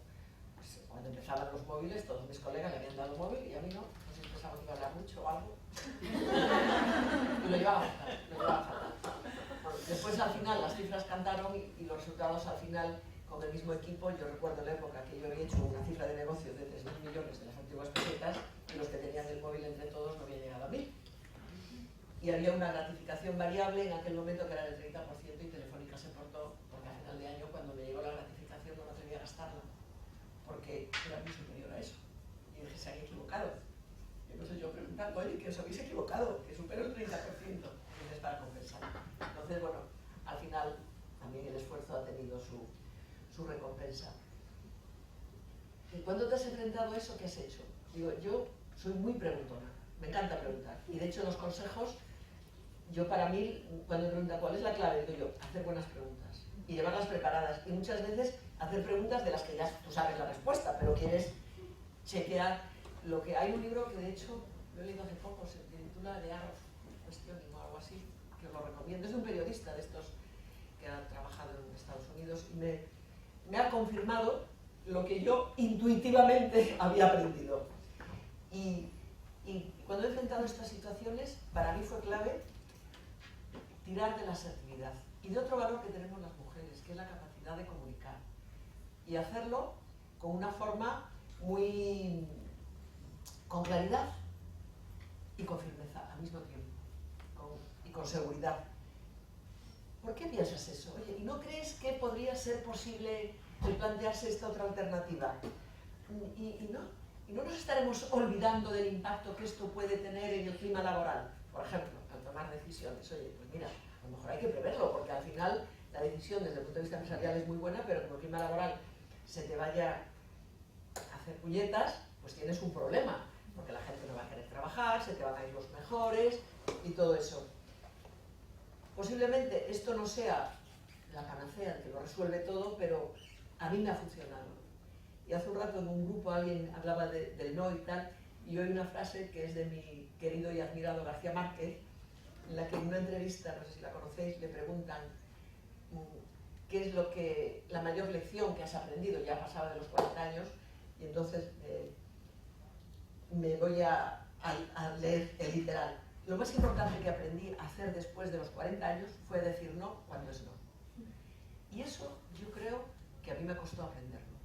pues, cuando empezaban los móviles, todos mis colegas le habían dado móvil y a mí no sé si pensaba que iba a hablar mucho o algo. Y lo llevaba fatal. Bueno, después al final las cifras cantaron y los resultados al final con el mismo equipo. Yo recuerdo la época que yo había hecho una cifra de negocio de 3.000 millones de las antiguas pesetas y los que tenían el móvil entre todos no habían llegado a 1.000. Y había una gratificación variable en aquel momento que era del 30% y Telefónica se portó, porque a final de año cuando me llegó la gratificación no me atreví a gastarla, porque era muy superior a eso. Y dije, se han equivocado. Y entonces yo preguntando, oye, que os habéis equivocado, que supero el 30%, y es para compensar. Entonces, bueno, al final también el esfuerzo ha tenido su recompensa. ¿Y cuándo te has enfrentado a eso? ¿Qué has hecho? Digo, yo soy muy preguntona, me encanta preguntar. Y de hecho los consejos, yo para mí, cuando me preguntan cuál es la clave, digo yo, hacer buenas preguntas y llevarlas preparadas. Y muchas veces hacer preguntas de las que ya tú sabes la respuesta, pero quieres chequear lo que... Hay un libro que de hecho lo he leído hace poco, se titula The Art of Questioning o algo así, que os lo recomiendo. Es de un periodista de estos que ha trabajado en Estados Unidos y me ha confirmado lo que yo intuitivamente había aprendido. Y cuando he enfrentado estas situaciones, para mí fue clave tirar de la asertividad y de otro valor que tenemos las mujeres, que es la capacidad de comunicar. Y hacerlo con una forma muy... con claridad y con firmeza al mismo tiempo, y con seguridad. ¿Por qué piensas eso? Oye, ¿y no crees que podría ser posible el plantearse esta otra alternativa? Y no nos estaremos olvidando del impacto que esto puede tener en el clima laboral. Por ejemplo, al tomar decisiones, oye, pues mira, a lo mejor hay que preverlo, porque al final la decisión desde el punto de vista empresarial es muy buena, pero como el clima laboral se te vaya a hacer puñetas, pues tienes un problema, porque la gente no va a querer trabajar, se te van a ir los mejores y todo eso. Posiblemente esto no sea la panacea que lo resuelve todo, pero a mí me ha funcionado. Y hace un rato en un grupo alguien hablaba del no y tal, y hoy una frase que es de mi querido y admirado García Márquez, en la que en una entrevista, no sé si la conocéis, le preguntan qué es la mayor lección que has aprendido, ya pasaba de los 40 años, y entonces me voy a leer el literal. Lo más importante que aprendí a hacer después de los 40 años fue decir no cuando es no. Y eso yo creo que a mí me costó aprenderlo.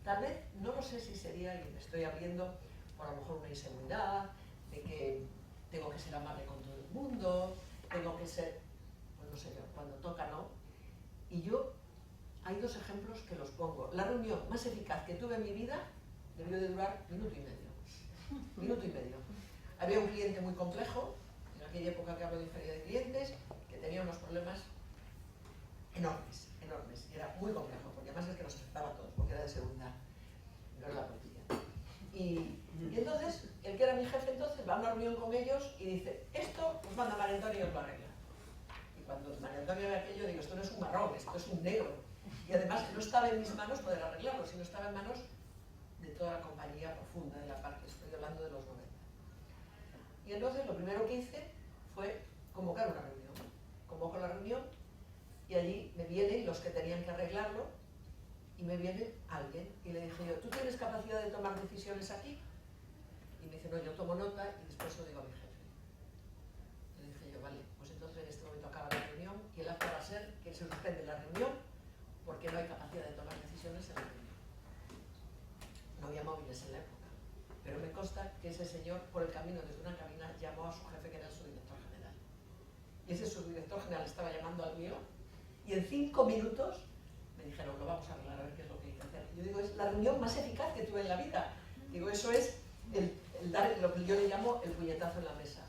Tal vez, no lo sé si sería, y me estoy abriendo, por a lo mejor una inseguridad, de que tengo que ser amable con todo el mundo, tengo que ser, pues no sé yo, cuando toca no. Y yo, hay dos ejemplos que los pongo. La reunión más eficaz que tuve en mi vida debió de durar minuto y medio. Minuto y medio. Había un cliente muy complejo, en aquella época que hablo de feria de clientes, que tenía unos problemas enormes, enormes. Y era muy complejo, porque además es que nos afectaba a todos, porque era de seguridad, no es la policía. Y entonces, el que era mi jefe entonces va a una reunión con ellos y dice, esto os manda María Antonia y os lo arregla. Y cuando María Antonia ve aquello, digo, esto no es un marrón, esto es un negro. Y además no estaba en mis manos poder arreglarlo, sino estaba en manos de toda la compañía profunda de la parte, estoy hablando de los 90. Y entonces lo primero que hice fue convocar una reunión. Convoco la reunión Y allí me vienen los que tenían que arreglarlo y me viene alguien y le dije yo, ¿tú tienes capacidad de tomar decisiones aquí? Y me dice, no, yo tomo nota y después se lo digo a mi jefe. Le dije yo, vale, pues entonces en este momento acaba la reunión y el acta va a ser que se suspende la reunión porque no hay capacidad de tomar decisiones en la reunión. No había móviles en la época, pero me consta que ese señor, por el camino desde una cabina, llamó a su jefe, que era el subdirector general. Y ese subdirector general estaba llamando al mío, y en 5 minutos me dijeron, lo vamos a arreglar, a ver qué es lo que hay que hacer. Y yo digo, es la reunión más eficaz que tuve en la vida. Digo, eso es el dar lo que yo le llamo el puñetazo en la mesa.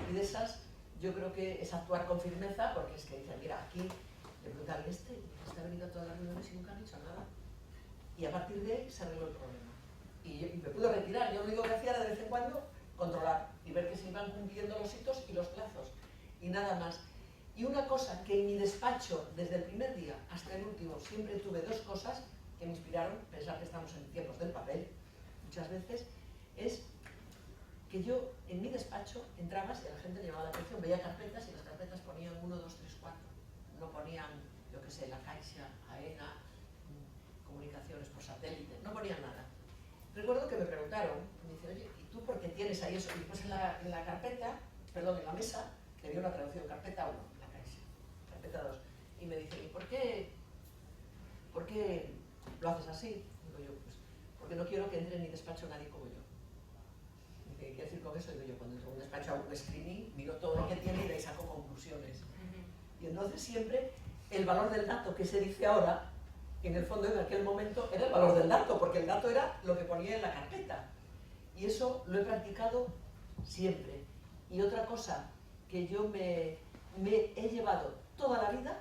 Y de esas, yo creo que es actuar con firmeza, porque es que dicen, mira, aquí le preguntan, este ha venido a todas las reuniones y nunca ha dicho nada. Y a partir de ahí se arregló el problema. Y me pude retirar. Yo lo único que hacía era de vez en cuando controlar y ver que se iban cumpliendo los hitos y los plazos. Y nada más. Y una cosa que en mi despacho, desde el primer día hasta el último, siempre tuve 2 cosas que me inspiraron, pensar que estamos en tiempos del papel, muchas veces, es que yo en mi despacho entrabas y la gente llevaba la atención, veía carpetas y las carpetas ponían 1, 2, 3, 4. No ponían, yo qué sé, la Caixa, AENA, comunicaciones por satélite, no ponían nada. Recuerdo que me preguntaron, me dice, oye, ¿y tú por qué tienes ahí eso? Y después en la carpeta, perdón, en la mesa, le dio una traducción, carpeta 1, la Caixa, carpeta 2. Y me dice, ¿y por qué lo haces así? Digo yo, pues, porque no quiero que entre en mi despacho nadie como yo. Y dice, ¿qué quiere decir con eso? Digo yo, cuando entro en un despacho hago un screening, miro todo lo que tiene y de ahí saco conclusiones. Y entonces siempre el valor del dato que se dice ahora, en el fondo en aquel momento era el valor del dato, porque el dato era lo que ponía en la carpeta. Y eso lo he practicado siempre. Y otra cosa que yo me he llevado toda la vida,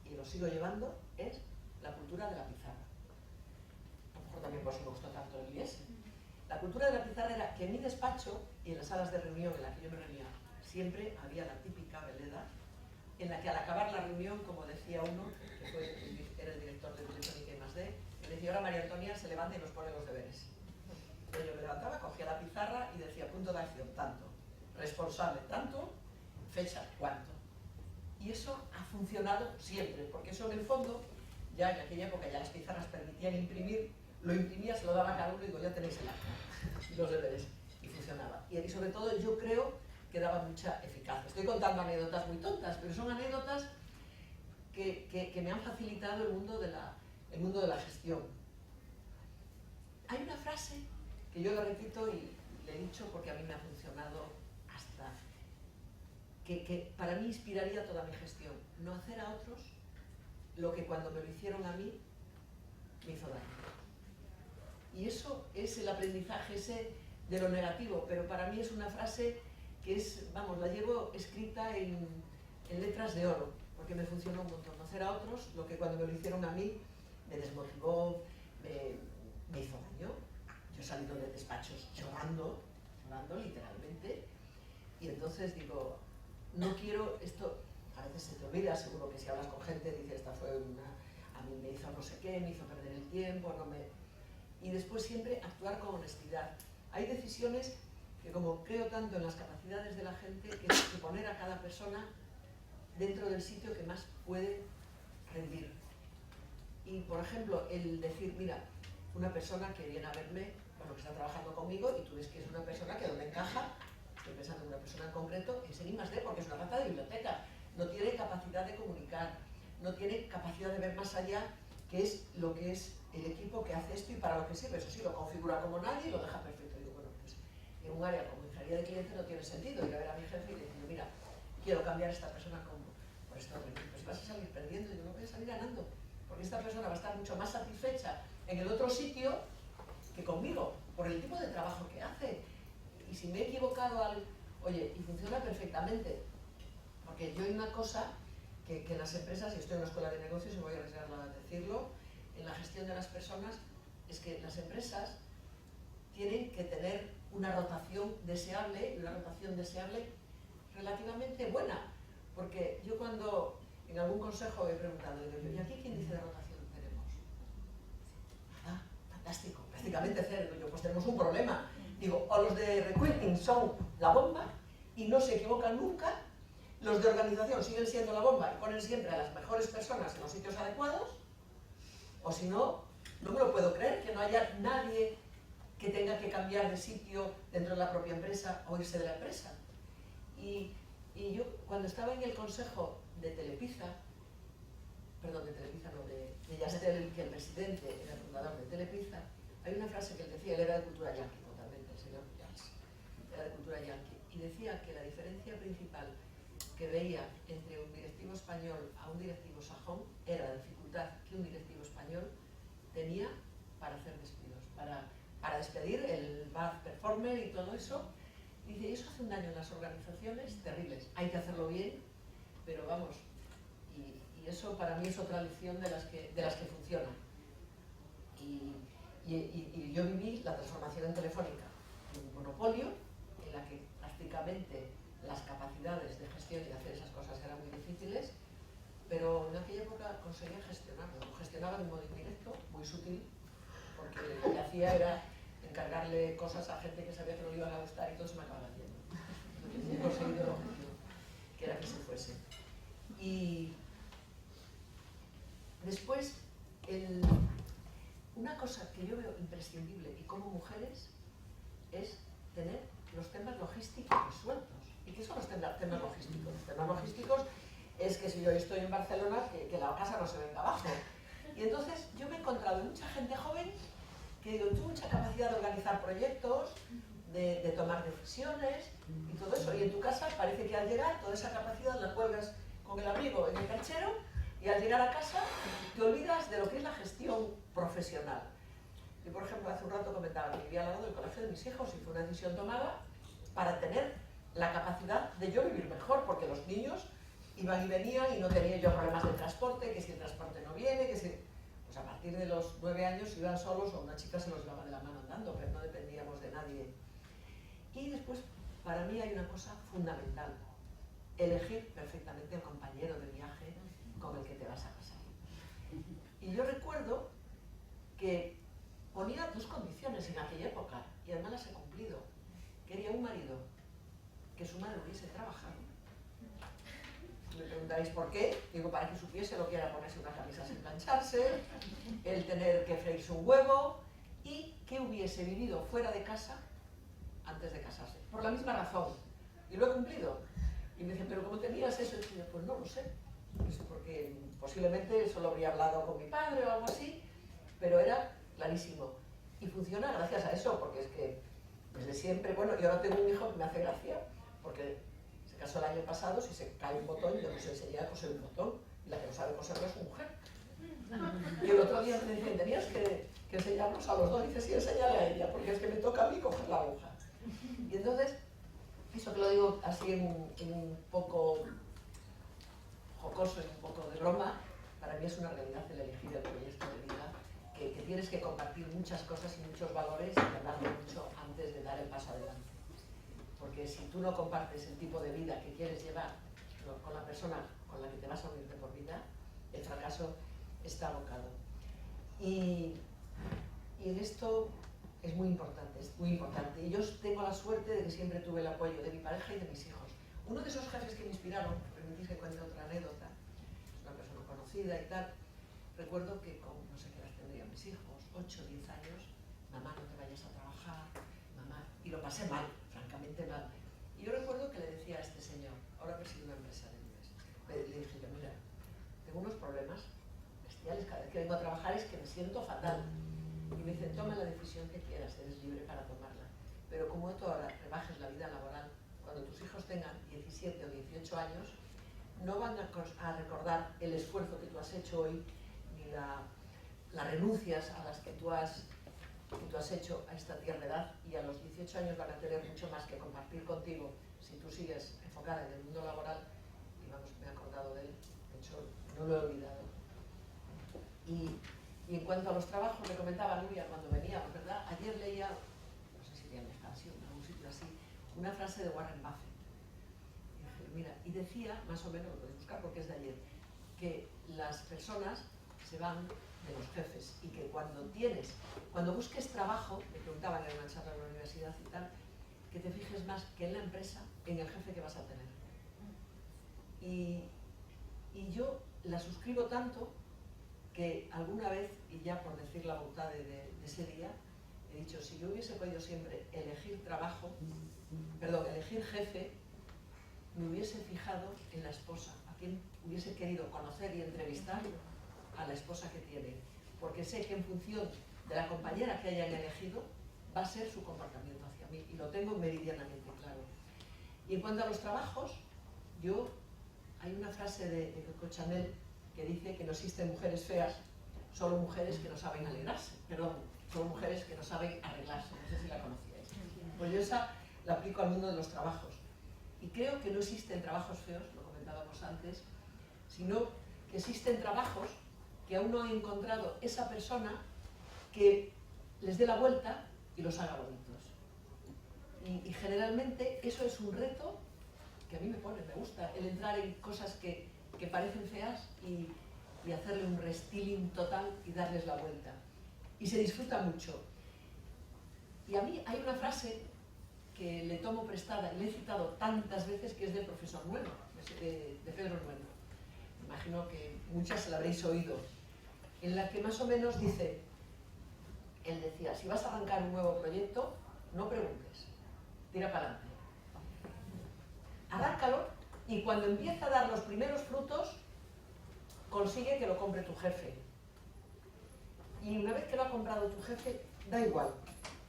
y lo sigo llevando, es la cultura de la pizarra. A lo mejor también por eso me gustó tanto el IES. La cultura de la pizarra era que en mi despacho y en las salas de reunión en las que yo me reunía, siempre había la típica veleda en la que al acabar la reunión, como decía uno, que era el director de Telefónica y +D, me decía, ahora María Antonia se levanta y nos pone los deberes. Entonces yo me levantaba, cogía la pizarra y decía, punto de acción, tanto, responsable, tanto, fecha, cuánto. Y eso ha funcionado siempre, porque eso en el fondo, ya en aquella época ya las pizarras permitían imprimir, lo imprimía, se lo daba a cada uno y digo, ya tenéis el acta y los deberes. Y funcionaba. Y sobre todo yo creo que daba mucha eficacia. Estoy contando anécdotas muy tontas, pero son anécdotas que me han facilitado el mundo de la gestión. Hay una frase que yo la repito y le he dicho porque a mí me ha funcionado hasta que para mí inspiraría toda mi gestión. No hacer a otros lo que cuando me lo hicieron a mí me hizo daño. Y eso es el aprendizaje ese de lo negativo, pero para mí es una frase que es, vamos, la llevo escrita en letras de oro, porque me funcionó un montón. No hacer a otros lo que cuando me lo hicieron a mí me desmotivó, me hizo daño. Yo he salido de despachos llorando literalmente, y entonces digo, no quiero esto, a veces se te olvida, seguro que si hablas con gente, dices, esta fue a mí me hizo no sé qué, me hizo perder el tiempo, y después siempre actuar con honestidad. Hay decisiones que, como creo tanto en las capacidades de la gente, que es que poner a cada persona dentro del sitio que más puede rendir. Y, por ejemplo, el decir, mira, una persona que viene a verme, bueno, que está trabajando conmigo, y tú ves que es una persona que donde encaja, estoy pensando en una persona en concreto, es en I+D, porque es una rata de biblioteca, no tiene capacidad de comunicar, no tiene capacidad de ver más allá, que es lo que es el equipo que hace esto y para lo que sirve. Eso sí, lo configura como nadie y lo deja perfecto. Digo, bueno, pues en un área como ingeniería de cliente no tiene sentido ir a ver a mi jefe y decirle, mira, quiero cambiar a esta persona por esto. Pues vas a salir perdiendo, y yo no voy a salir ganando, porque esta persona va a estar mucho más satisfecha en el otro sitio que conmigo, por el tipo de trabajo que hace. Y si me he equivocado oye, y funciona perfectamente, porque yo hay una cosa que en las empresas, y estoy en una escuela de negocios y voy a arriesgar a decirlo, en la gestión de las personas, es que las empresas tienen que tener una rotación deseable, y una rotación deseable relativamente buena, porque yo cuando en algún consejo he preguntado, digo, ¿y aquí quién dice de rotación tenemos? Nada, fantástico, prácticamente cero. Digo, pues tenemos un problema. Digo, o los de recruiting son la bomba y no se equivocan nunca, los de organización siguen siendo la bomba y ponen siempre a las mejores personas en los sitios adecuados, o si no, no me lo puedo creer, que no haya nadie que tenga que cambiar de sitio dentro de la propia empresa o irse de la empresa. Y yo, cuando estaba en el consejo de Telepizza, perdón, de Telepizza no, de Yastel, que el presidente era el fundador de Telepizza, hay una frase que él decía, él era de cultura yanqui totalmente, el señor Pujals, era de cultura yanqui, y decía que la diferencia principal que veía entre un directivo español a un directivo sajón era la dificultad que un directivo español tenía para hacer despidos, para despedir el bad performer y todo eso. Dice, y eso hace un daño en las organizaciones terribles. Hay que hacerlo bien, pero vamos, y eso para mí es otra lección de las que funcionan. Y yo viví la transformación en Telefónica, un monopolio en la que prácticamente las capacidades de gestión y de hacer esas cosas eran muy difíciles, pero en aquella época conseguía gestionarlo. Lo gestionaba de un modo indirecto, muy sutil, porque lo que hacía era encargarle cosas a gente que sabía que no le iban a gustar y todo se me acababa haciendo. He conseguido el objetivo, que era que se fuese. Y después, una cosa que yo veo imprescindible y como mujeres es tener los temas logísticos resueltos. ¿Y qué son los temas logísticos? Los temas logísticos es que si yo estoy en Barcelona, que la casa no se venga abajo. Y entonces yo me he encontrado mucha gente joven que tuvo mucha capacidad de organizar proyectos, de tomar decisiones y todo eso. Y en tu casa parece que al llegar toda esa capacidad la cuelgas con el abrigo en el canchero y al llegar a casa te olvidas de lo que es la gestión profesional. Yo, por ejemplo, hace un rato comentaba que vivía al lado del colegio de mis hijos y fue una decisión tomada para tener la capacidad de yo vivir mejor, porque los niños iban y venían y no tenía yo problemas de transporte, que si el transporte no viene, que si... Pues a partir de los 9 años iban solos o una chica se los llevaba de la mano andando, pero no dependíamos de nadie. Y después, para mí hay una cosa fundamental, elegir perfectamente el compañero de viaje con el que te vas a casar. Y yo recuerdo que ponía dos condiciones en aquella época, y además las he cumplido. Quería un marido que su madre hubiese trabajado. Me preguntaréis por qué. Digo, para que supiese lo que era ponerse una camisa sin plancharse, el tener que freírse un huevo, y que hubiese vivido fuera de casa antes de casarse. Por la misma razón. Y lo he cumplido. Y me dicen, ¿pero cómo tenías eso? Y yo, pues no lo sé. Porque posiblemente solo habría hablado con mi padre o algo así, pero era clarísimo. Y funciona gracias a eso, porque es que desde siempre, bueno, yo ahora tengo un hijo que me hace gracia, porque se casó el año pasado, si se cae un botón, yo no sé enseñar a coser un botón, y la que no sabe coserlo es su mujer. Y el otro día me decían, tenías que enseñarnos a los dos, y dice, sí, enséñale a ella, porque es que me toca a mí coger la aguja. Y entonces, eso que lo digo así en un poco jocoso y un poco de broma, para mí es una realidad el elegir el proyecto de vida, que tienes que compartir muchas cosas y muchos valores y hablarlo mucho antes de dar el paso adelante. Porque si tú no compartes el tipo de vida que quieres llevar con la persona con la que te vas a unir de por vida, el fracaso está abocado. Y en esto es muy importante, es muy importante. Y yo tengo la suerte de que siempre tuve el apoyo de mi pareja y de mis hijos. Uno de esos jefes que me inspiraron, permitís que cuente otra anécdota, es una persona conocida y tal, recuerdo que con, no sé qué edad tendrían mis hijos, 8 o 10 años, mamá, no te vayas a trabajar, mamá, y lo pasé mal, francamente mal. Y yo recuerdo que le decía a este señor, ahora preside una empresa de nubes, le dije yo, mira, tengo unos problemas bestiales, cada vez que vengo a trabajar es que me siento fatal. Y me dicen, toma la decisión que quieras, eres libre para tomarla. Pero como tú ahora rebajes la vida laboral, cuando tus hijos tengan 17 o 18 años, no van a recordar el esfuerzo que tú has hecho hoy, ni las renuncias a las que tú has hecho a esta tierna edad, y a los 18 años van a tener mucho más que compartir contigo si tú sigues enfocada en el mundo laboral. Y vamos, me he acordado de él, de hecho no lo he olvidado. Y en cuanto a los trabajos, me comentaba Nuria cuando veníamos, ¿verdad? Ayer leía, no sé si en Expansión, en algún sitio así, una frase de Warren Buffett. Y dije, mira, y decía, más o menos, lo podéis buscar porque es de ayer, que las personas se van de los jefes y que cuando busques trabajo, me preguntaban en una charla en la universidad y tal, que te fijes más que en la empresa, en el jefe que vas a tener. Y yo la suscribo tanto que alguna vez, y ya por decir la voluntad de ese día, he dicho, si yo hubiese podido siempre elegir elegir jefe, me hubiese fijado en la esposa, a quien hubiese querido conocer y entrevistar, a la esposa que tiene, porque sé que en función de la compañera que hayan elegido, va a ser su comportamiento hacia mí, y lo tengo meridianamente claro. Y en cuanto a los trabajos, hay una frase de Coco Chanel que dice que no existen mujeres feas, solo mujeres que no saben alegrarse, solo mujeres que no saben arreglarse, no sé si la conocíais. Pues yo esa la aplico al mundo de los trabajos. Y creo que no existen trabajos feos, lo comentábamos antes, sino que existen trabajos que aún no han encontrado esa persona que les dé la vuelta y los haga bonitos. Y generalmente eso es un reto que a mí me gusta, el entrar en cosas que parecen feas y hacerle un restyling total y darles la vuelta. Y se disfruta mucho. Y a mí hay una frase que le tomo prestada y le he citado tantas veces, que es del profesor Nueno, de Pedro Nueno. Me imagino que muchas se la habréis oído, en la que más o menos dice, él decía, si vas a arrancar un nuevo proyecto, no preguntes, tira para adelante. Arráncalo y cuando empiece a dar los primeros frutos, consigue que lo compre tu jefe. Y una vez que lo ha comprado tu jefe, da igual,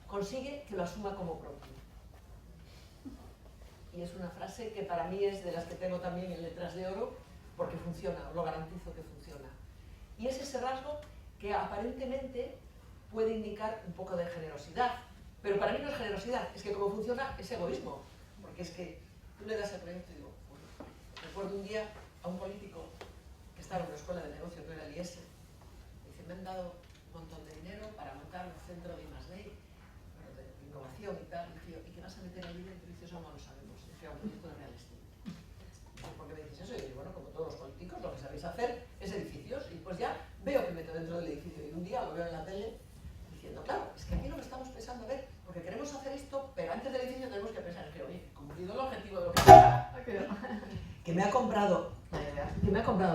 consigue que lo asuma como propio. Y es una frase que para mí es de las que tengo también en letras de oro, porque funciona, os lo garantizo que funciona. Y es ese rasgo que aparentemente puede indicar un poco de generosidad, pero para mí no es generosidad, es que como funciona es egoísmo, porque es que tú le das el proyecto y digo, recuerdo un día a un político que estaba en una escuela de negocios, no era el IES, dice, me han dado un montón de dinero para montar un centro de I+D, de innovación y tal, y ¿y qué vas a meter allí dentro? Y dice, eso no lo sabemos, es que era un proyecto de real estate. ¿Por qué me dices eso? Y yo digo, bueno, como todos los políticos, lo que sabéis hacer es edificios, y pues ya veo que meto dentro del edificio, y un día lo veo en la tele diciendo, claro, es que aquí lo que estamos pensando, a ver, porque queremos hacer esto, pero antes del edificio tenemos que pensar que, oye, cumplido el objetivo de lo que me ha comprado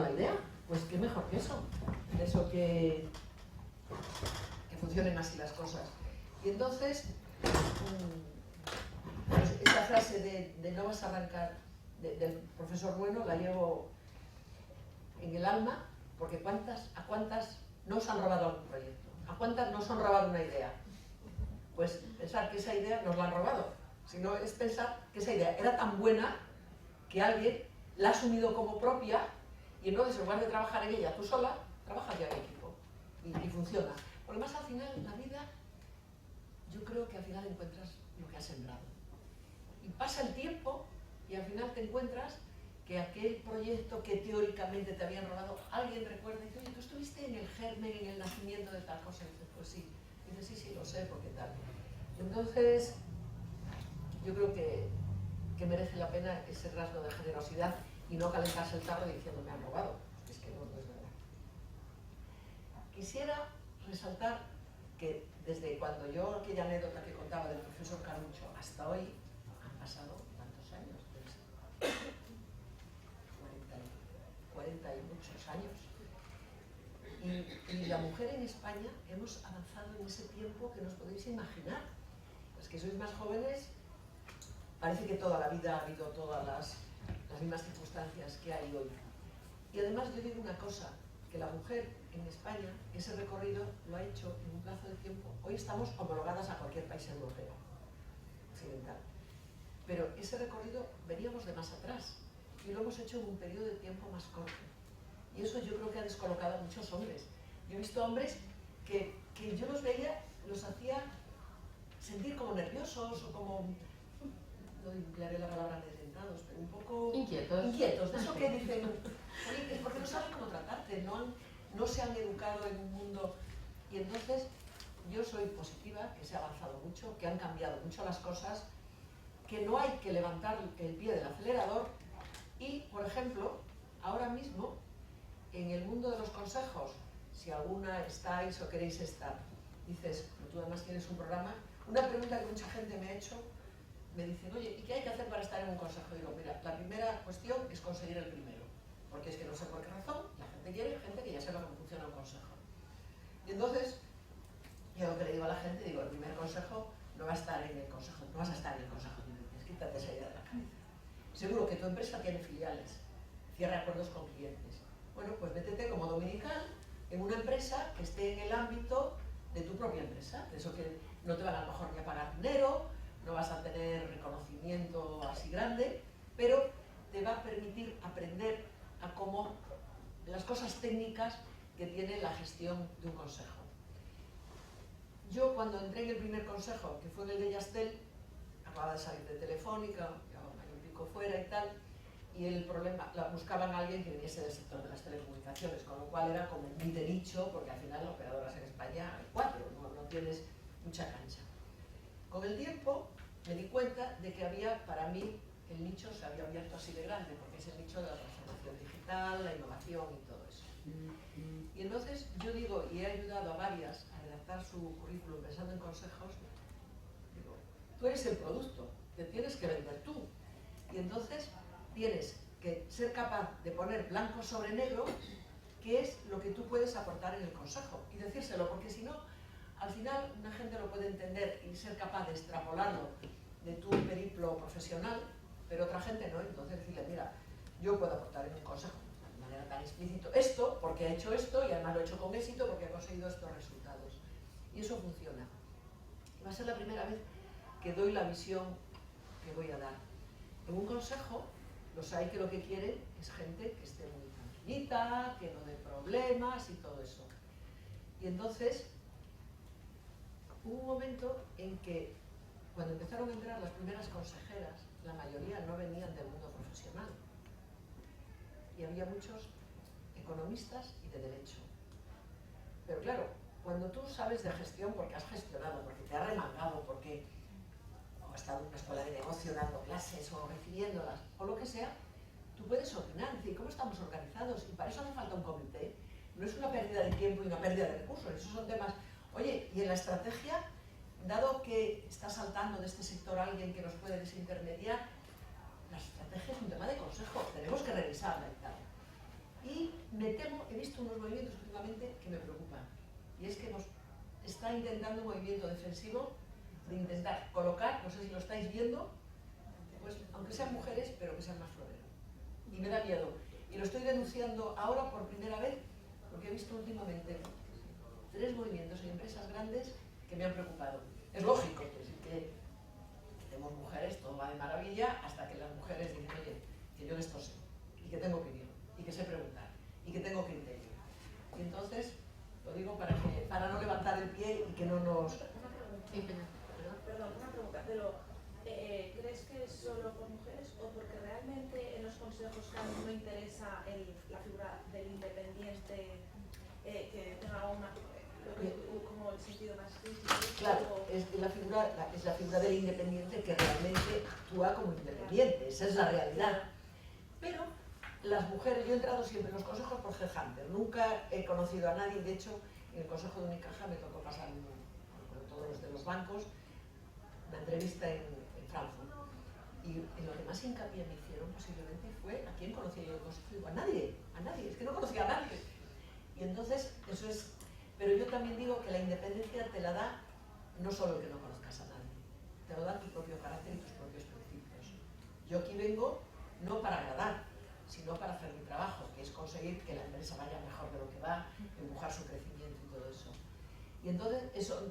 la idea, pues qué mejor que eso, que funcionen así las cosas. Y entonces, pues esta frase de no vas a arrancar, del profesor Bueno, la llevo en el alma, porque ¿a cuántas no os han robado algún proyecto? ¿A cuántas nos han robado una idea? Pues pensar que esa idea nos la han robado, sino es pensar que esa idea era tan buena que alguien la ha asumido como propia y entonces en lugar de trabajar en ella tú sola, trabajas ya en equipo y funciona. Porque más al final en la vida, yo creo que al final encuentras lo que has sembrado. Y pasa el tiempo y al final te encuentras que aquel proyecto que teóricamente te habían robado, alguien recuerda y dice, oye, tú estuviste en el germen, en el nacimiento de tal cosa. Y dices, pues sí. Y dices, sí, lo sé, porque tal. Entonces, yo creo que merece la pena ese rasgo de generosidad y no calentarse el tarro diciendo, me han robado. Es que no es verdad. Quisiera resaltar que desde cuando yo, aquella anécdota que contaba del profesor Carucho hasta hoy, han pasado tantos años, 40 y muchos años. Y la mujer en España hemos avanzado en ese tiempo que no os podéis imaginar. Los que sois más jóvenes, parece que toda la vida ha habido todas las mismas circunstancias que hay hoy. Y además yo digo una cosa, que la mujer en España, ese recorrido lo ha hecho en un plazo de tiempo. Hoy estamos homologadas a cualquier país europeo, occidental. Pero ese recorrido veníamos de más atrás y lo hemos hecho en un periodo de tiempo más corto. Y eso yo creo que ha descolocado a muchos hombres. Yo he visto hombres que yo los veía, los hacía sentir como nerviosos o como, no emplearé la palabra amedrentados, pero un poco inquietos, de eso que dicen, oye, es porque no saben cómo tratarte, no se han educado en un mundo. Y entonces yo soy positiva, que se ha avanzado mucho, que han cambiado mucho las cosas, que no hay que levantar el pie del acelerador y, por ejemplo, ahora mismo, en el mundo de los consejos, si alguna estáis o queréis estar, dices, tú además tienes un programa, una pregunta que mucha gente me ha hecho, me dicen, oye, ¿y qué hay que hacer para estar en un consejo? Digo, mira, la primera cuestión es conseguir el primero, porque es que no sé por qué razón la gente quiere gente que ya sepa cómo funciona un consejo. Y entonces, yo lo que le digo a la gente, digo, el primer consejo no va a estar en el consejo, no vas a estar en el consejo de clientes, quítate esa idea de la cabeza. Seguro que tu empresa tiene filiales, cierra acuerdos con clientes. Bueno, pues métete como dominical en una empresa que esté en el ámbito de tu propia empresa. De eso que no te van a lo mejor ni a pagar dinero, no vas a tener reconocimiento así grande, pero te va a permitir aprender a cómo las cosas técnicas que tiene la gestión de un consejo. Yo cuando entré en el primer consejo, que fue en el de Yastel, acababa de salir de Telefónica, llevaba un año y pico fuera y tal, y el problema, buscaban a alguien que viniese del sector de las telecomunicaciones, con lo cual era como muy de nicho, porque al final operadoras en España hay 4, no tienes mucha cancha. Con el tiempo me di cuenta de que había, para mí, el nicho se había abierto así de grande, porque es el nicho de la transformación digital, la innovación y todo eso. Y entonces yo digo, y he ayudado a varias a redactar su currículum pensando en consejos, digo, tú eres el producto, te tienes que vender tú. Y entonces tienes que ser capaz de poner blanco sobre negro qué es lo que tú puedes aportar en el consejo y decírselo, porque si no, al final una gente lo puede entender y ser capaz de extrapolarlo de tu periplo profesional, pero otra gente no. Entonces decirle, mira, yo puedo aportar en un consejo de manera tan explícito esto, porque ha hecho esto y además lo he hecho con éxito porque ha conseguido estos resultados. Y eso funciona. Va a ser la primera vez que doy la visión que voy a dar. En un consejo, los hay que lo que quieren es gente que esté muy tranquilita, que no dé problemas y todo eso. Y entonces, hubo un momento en que, cuando empezaron a entrar las primeras consejeras, la mayoría no venían del mundo profesional. Y había muchos economistas y de derecho. Pero claro, cuando tú sabes de gestión porque has gestionado, porque te has remangado, porque has estado en una escuela de negocio dando clases o recibiéndolas, o lo que sea, tú puedes opinar, decir, ¿cómo estamos organizados? Y para eso hace falta un comité. No es una pérdida de tiempo y una pérdida de recursos, esos son temas. Oye, y en la estrategia, dado que está saltando de este sector alguien que nos puede desintermediar, la estrategia es un tema de consejo, tenemos que revisarla y tal. Y me temo, he visto unos movimientos últimamente que me preocupan, y es que nos está intentando un movimiento defensivo de intentar colocar, no sé si lo estáis viendo, pues aunque sean mujeres, pero que sean más floreros. Y me da miedo. Y lo estoy denunciando ahora por primera vez, porque he visto últimamente 3 movimientos en empresas grandes que me han preocupado. Es lógico que tenemos mujeres, todo va de maravilla, hasta que las mujeres dicen, oye, que yo de esto sé, y que tengo opinión, y que sé preguntar, y que tengo criterio. Y entonces, lo digo para no levantar el pie y que no nos... Perdón, una pregunta, pero ¿crees que es solo por mujeres o porque realmente en los consejos no interesa la figura del independiente que tenga como el sentido más crítico? Claro, es la figura del independiente que realmente actúa como independiente, esa es la realidad. Pero las mujeres, yo he entrado siempre en los consejos por headhunter, nunca he conocido a nadie, de hecho en el consejo de Unicaja me tocó pasar con todos los de los bancos una entrevista en Frankfurt. Y en lo que más hincapié me hicieron posiblemente fue a quién conocía yo el consejo. Digo, a nadie, es que no conocía a nadie. Y entonces, eso es... Pero yo también digo que la independencia te la da no solo el que no conozcas a nadie, te lo da tu propio carácter y tus propios principios. Yo aquí vengo no para agradar, sino para hacer mi trabajo, que es conseguir que la empresa vaya mejor de lo que va, empujar su crecimiento y todo eso. Y entonces, eso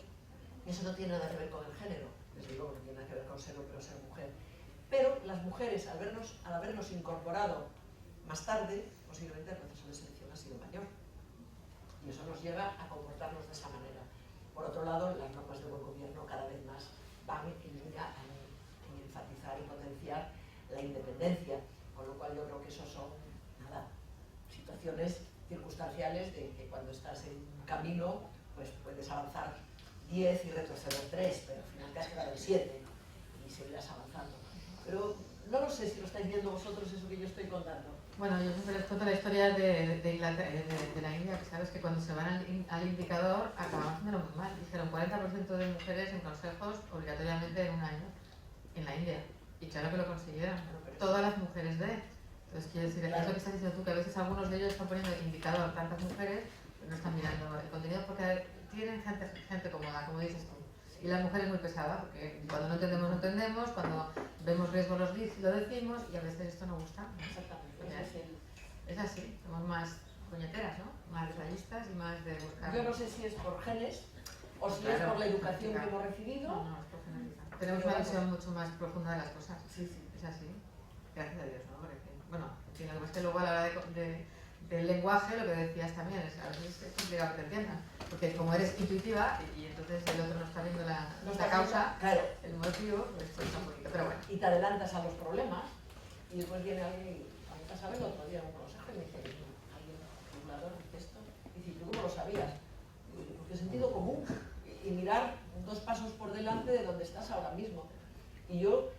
no tiene nada que ver con el género, les digo, no tiene nada que ver con ser hombre o ser mujer. Pero las mujeres, al habernos incorporado más tarde, posiblemente el proceso de selección ha sido mayor. Y eso nos lleva a comportarnos de esa manera. Por otro lado, las normas de buen gobierno cada vez más van en línea en enfatizar y potenciar la independencia, con lo cual yo creo que eso son, situaciones circunstanciales de que cuando estás en un camino, pues puedes avanzar 10 y retroceder 3, pero al final te has quedado en 7 y seguirás avanzando. Pero no lo sé si lo estáis viendo vosotros eso que yo estoy contando. Bueno, yo siempre les cuento la historia de la India, que sabes que cuando se van al indicador acabamos haciéndolo muy mal. Dijeron 40% de mujeres en consejos obligatoriamente en un año. En la India. Y claro que lo consiguieron. Bueno, pero Todas las mujeres de. Entonces, quiero decir, Claro. es lo que estás diciendo tú, que a veces algunos de ellos están poniendo indicado a tantas mujeres, pero no están mirando el contenido porque tienen gente cómoda, como dices tú. Y la mujer es muy pesada, porque cuando no entendemos, no entendemos, cuando vemos riesgo lo decimos, y a veces esto no gusta. Exactamente. Ya. Ese es el- Es así, somos más puñeteras, ¿no? Más detallistas y más de buscar. Yo no sé si es por genes o si es Claro, por la educación que claro. hemos recibido. No, es por generalizar. Tenemos Pero una vamos. visión mucho más profunda de las cosas. Sí, sí. Es así. Gracias a Dios, ¿no? Porque, bueno, en fin, lo que pasa es que luego a la hora del lenguaje, lo que decías también, es, a veces es complicado que te entiendan. Porque como eres intuitiva y entonces el otro no está viendo No la está causa, claro. el motivo, pues está un poquito. Pero bueno. Y te adelantas a los problemas y después viene alguien, a mí pasaba el otro día un consejo y me dice, alguien regulador de esto, y dice, ¿tú cómo lo sabías? Y digo, porque sentido común y mirar 2 pasos por delante de donde estás ahora mismo. Y yo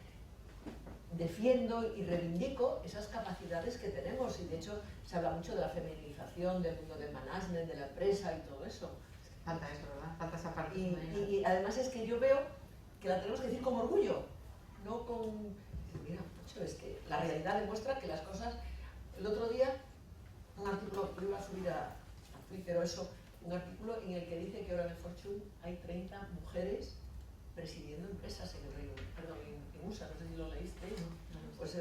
defiendo y reivindico esas capacidades que tenemos y de hecho se habla mucho de la feminización del mundo del management, de la empresa y todo eso. Falta eso, ¿verdad? Falta esa parte. Y además es que yo veo que la tenemos que decir con orgullo, no con... Mira, macho, es que la realidad demuestra que las cosas... El otro día, un artículo que iba a subir a Twitter o eso, un artículo en el que dice que ahora en el Fortune hay 30 mujeres presidiendo empresas en el Reino Unido, perdón, en USA, no sé si lo leísteis, pues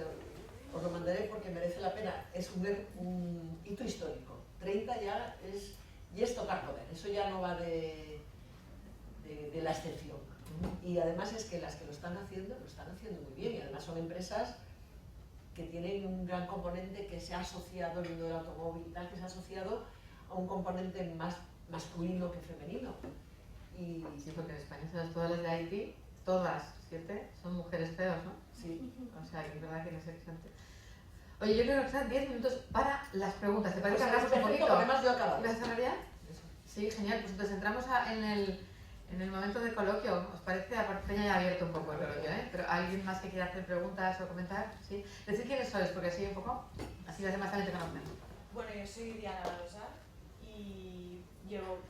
os lo mandaré porque merece la pena, es un hito histórico, 30 ya es tocar poder, eso ya no va de la excepción. Y además es que las que lo están haciendo muy bien, y además son empresas que tienen un gran componente que se ha asociado al mundo del automóvil y tal, que se ha asociado a un componente más masculino que femenino. Y Sí, porque en España, ¿sabes? Todas las de Haití, todas, 7, son mujeres feas, ¿no? sí, O sea, que es verdad que no sé qué. Oye, yo creo que sean 10 minutos para las preguntas. ¿Te parece que hagamos un perfecto, poquito? porque además yo acabo. ¿Ibas a cerrar ya? Sí, genial. Pues entonces entramos en el momento de coloquio. ¿Os parece? Aparte ya he abierto un poco el coloquio, ¿eh? Pero ¿alguien más que quiera hacer preguntas o comentar? Sí. Decid quiénes sois, porque así un poco, así las demás también te conocen. Bueno, yo soy Diana Rosa y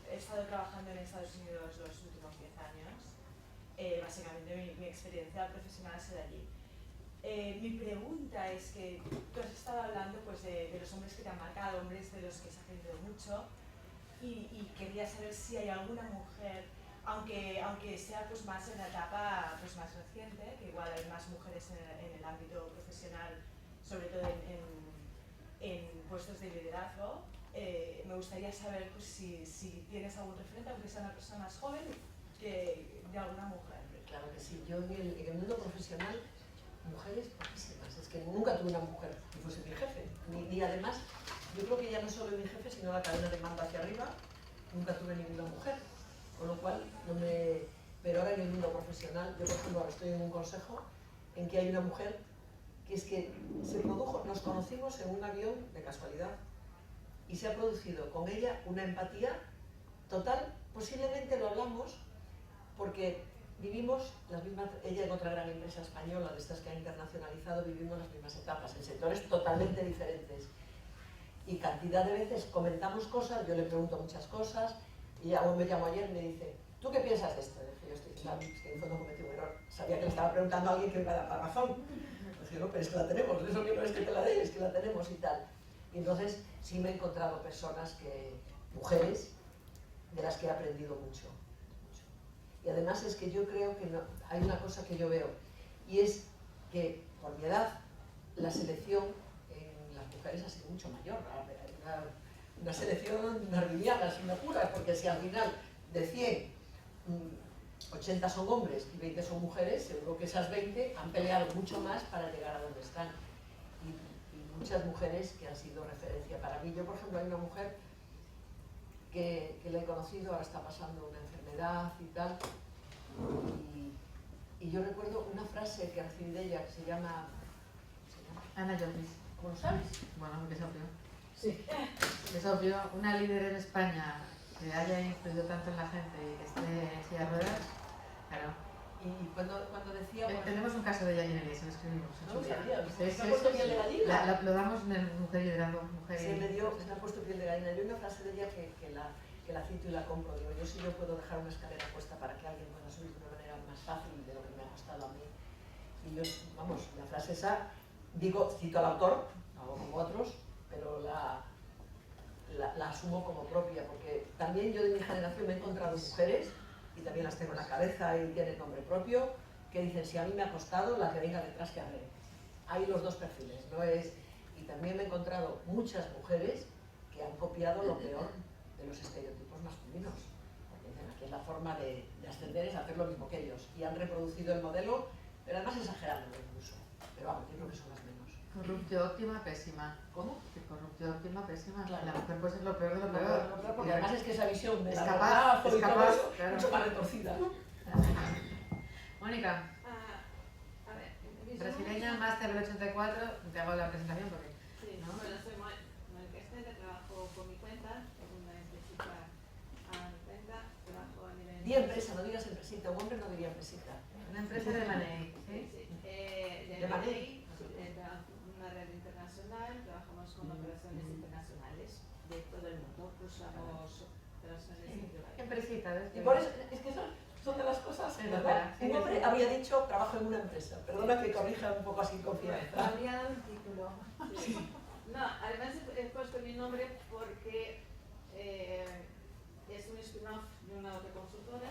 he estado trabajando en Estados Unidos los últimos 10 años. Básicamente mi experiencia profesional ha sido allí. Mi pregunta es que tú has estado hablando pues, de los hombres que te han marcado, hombres de los que se ha aprendido mucho, y quería saber si hay alguna mujer, aunque sea pues, más en la etapa pues, más reciente, que igual hay más mujeres en el ámbito profesional, sobre todo en puestos de liderazgo. Me gustaría saber pues, si tienes algún referente, aunque sea una persona más joven, de alguna mujer. Claro que sí, yo en el mundo profesional, mujeres poquísimas, es que nunca tuve una mujer que fuese mi jefe, ni además, yo creo que ya no solo mi jefe, sino la cadena de mando hacia arriba, nunca tuve ninguna mujer, con lo cual no me... Pero ahora en el mundo profesional, yo por ejemplo ahora estoy en un consejo en que hay una mujer que es que se produjo, nos conocimos en un avión de casualidad y se ha producido con ella una empatía total, posiblemente lo hablamos porque vivimos las mismas, ella en otra gran empresa española de estas que ha internacionalizado, vivimos las mismas etapas en sectores totalmente diferentes y cantidad de veces comentamos cosas, yo le pregunto muchas cosas y aún me llamó ayer y me dice, ¿tú qué piensas de esto? Y yo estoy claro, es que en fondo cometí un error, sabía que le estaba preguntando a alguien que me iba a dar la razón. Dije, no, pero es que la tenemos, eso que no es que te la dé, es que la tenemos y tal. Y entonces sí me he encontrado personas mujeres, de las que he aprendido mucho. Y además es que yo creo que hay una cosa que yo veo, y es que por mi edad la selección en las mujeres ha sido mucho mayor. Una selección darwiniana, sin locuras, porque si al final de 100, 80 son hombres y 20 son mujeres, seguro que esas 20 han peleado mucho más para llegar a donde están. Y muchas mujeres que han sido referencia para mí. Yo, por ejemplo, hay una mujer que la he conocido, ahora está pasando una enfermedad y tal, y yo recuerdo una frase que recibí de ella que se llama Ana Llopis. ¿cómo lo sabes? Bueno, porque es obvio. Sí. Es obvio, una líder en España que haya influido tanto en la gente y que esté en silla de ruedas, claro. Y cuando decía... Tenemos un caso de ella en el se lo escribimos. No lo sabía, Sí, se sí, ha puesto sí, piel de sí. gallina. Lo damos en el Mujer Liderando. Mujer Se me ha puesto piel de gallina. Yo una frase de ella que la cito y la compro. Digo, yo sí yo puedo dejar una escalera puesta para que alguien pueda subir de una manera más fácil de lo que me ha costado a mí. Y yo, vamos, la frase esa, digo, cito al autor, no como otros, pero la asumo como propia, porque también yo de mi generación me he encontrado mujeres, y también las tengo en la cabeza y tienen nombre propio, que dicen, si a mí me ha costado, la que venga detrás que haré. Hay los dos perfiles, ¿no? Y también me he encontrado muchas mujeres que han copiado lo peor de los estereotipos masculinos. Porque dicen, aquí es la forma de ascender es hacer lo mismo que ellos. Y han reproducido el modelo, pero además exagerando incluso. Pero vamos, yo creo que son las menos. Corruptio óptima, pésima. ¿Cómo? Que corruptio óptima, pésima. Claro. La mujer puede ser lo peor de lo peor. Porque además es que esa visión de Es la capaz, verdad es y todo capaz, eso, claro. mucho más retorcida. Mónica, A ver, brasileña, máster del 84, te hago la presentación porque... Sí, ¿no? bueno, soy Mónica Estela, trabajo por mi cuenta, tengo una empresita a mi cuenta, trabajo a nivel... Di empresa, no digas empresita, un hombre no diría empresita. Una empresa de Manei, ¿sí? Sí, ¿De de Manei? una red internacional, trabajamos con operaciones internacionales de todo el mundo, usamos operaciones individuales. Empresita, ¿ves? Y por eso, es que son de las cosas, Sí, ¿verdad? sí, Un sí, hombre sí. habría dicho, trabajo en una empresa. Perdona que corrija un poco así confianza. Habría dado un título. Sí. No, además he puesto mi nombre porque es un spin-off de una otra consultora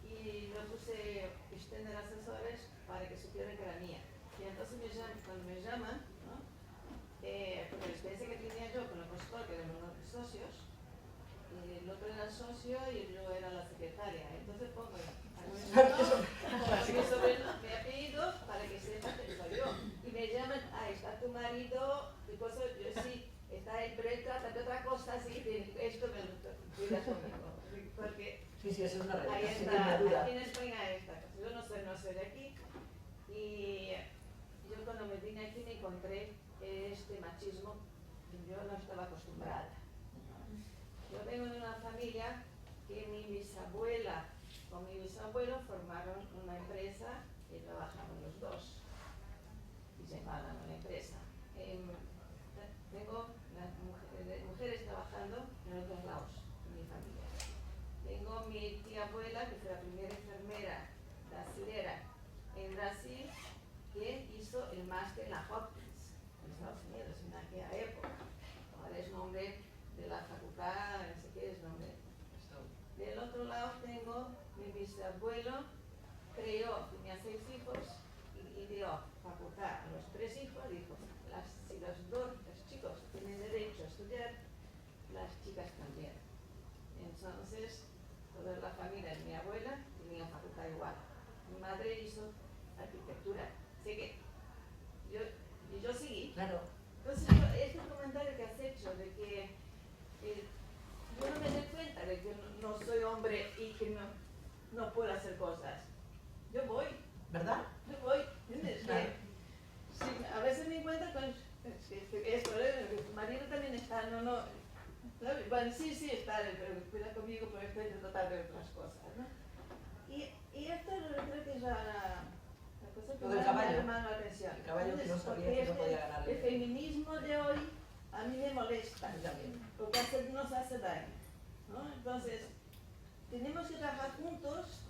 y lo puse extender asesores para que supieran que era mía. Y entonces cuando me llaman, ¿no? Porque la experiencia que tenía yo con el consultor, que eran unos socios, el otro era el socio y yo era la secretaria. Entonces pongo mi apellido para que sepan que soy yo. Y me llaman, está tu marido, y cosas, yo sí, está el trata de otra cosa, así, esto me lo cuidas conmigo. Porque Sí, eso es una ahí realidad, sin está, ninguna duda. aquí en España esta cosa. Yo no soy de aquí. Y yo cuando me vine aquí me encontré este machismo que yo no estaba acostumbrada. Yo vengo de una familia que mi bisabuela con mi bisabuelo formaron una empresa y trabajamos los dos y llevaban una empresa. Tengo mujeres trabajando en los dos lados de mi familia. Tengo mi tía abuela, que fue la primera enfermera brasilera en Brasil, que hizo el máster en la Hopkins, en Estados Unidos, en aquella época. Ahora es nombre de la facultad, no sé qué es nombre. Del otro lado tengo mi bisabuelo, tenía 6 hijos y dio facultad a los 3 hijos, dijo, si los chicos tienen derecho a estudiar, las chicas también. Entonces, toda la familia de mi abuela tenía facultad igual. Mi madre hizo arquitectura. Así que yo seguí. Claro. Entonces, este comentario que has hecho de que yo no me doy cuenta de que no soy hombre y que no puedo hacer cosas. Yo voy. ¿Verdad? Yo voy. ¿Entiendes? Claro. Sí, a veces me encuentro con esto, mi marido también está, bueno, sí está, pero cuida conmigo porque estoy de tratar de otras cosas, ¿no? Y esto creo que es la cosa que Lo del me caballo. llama la atención. El caballo que no sabía Porque que no podía ganar. el feminismo de hoy a mí me molesta, A mí también. porque nos hace daño, ¿no? Entonces, tenemos que trabajar juntos,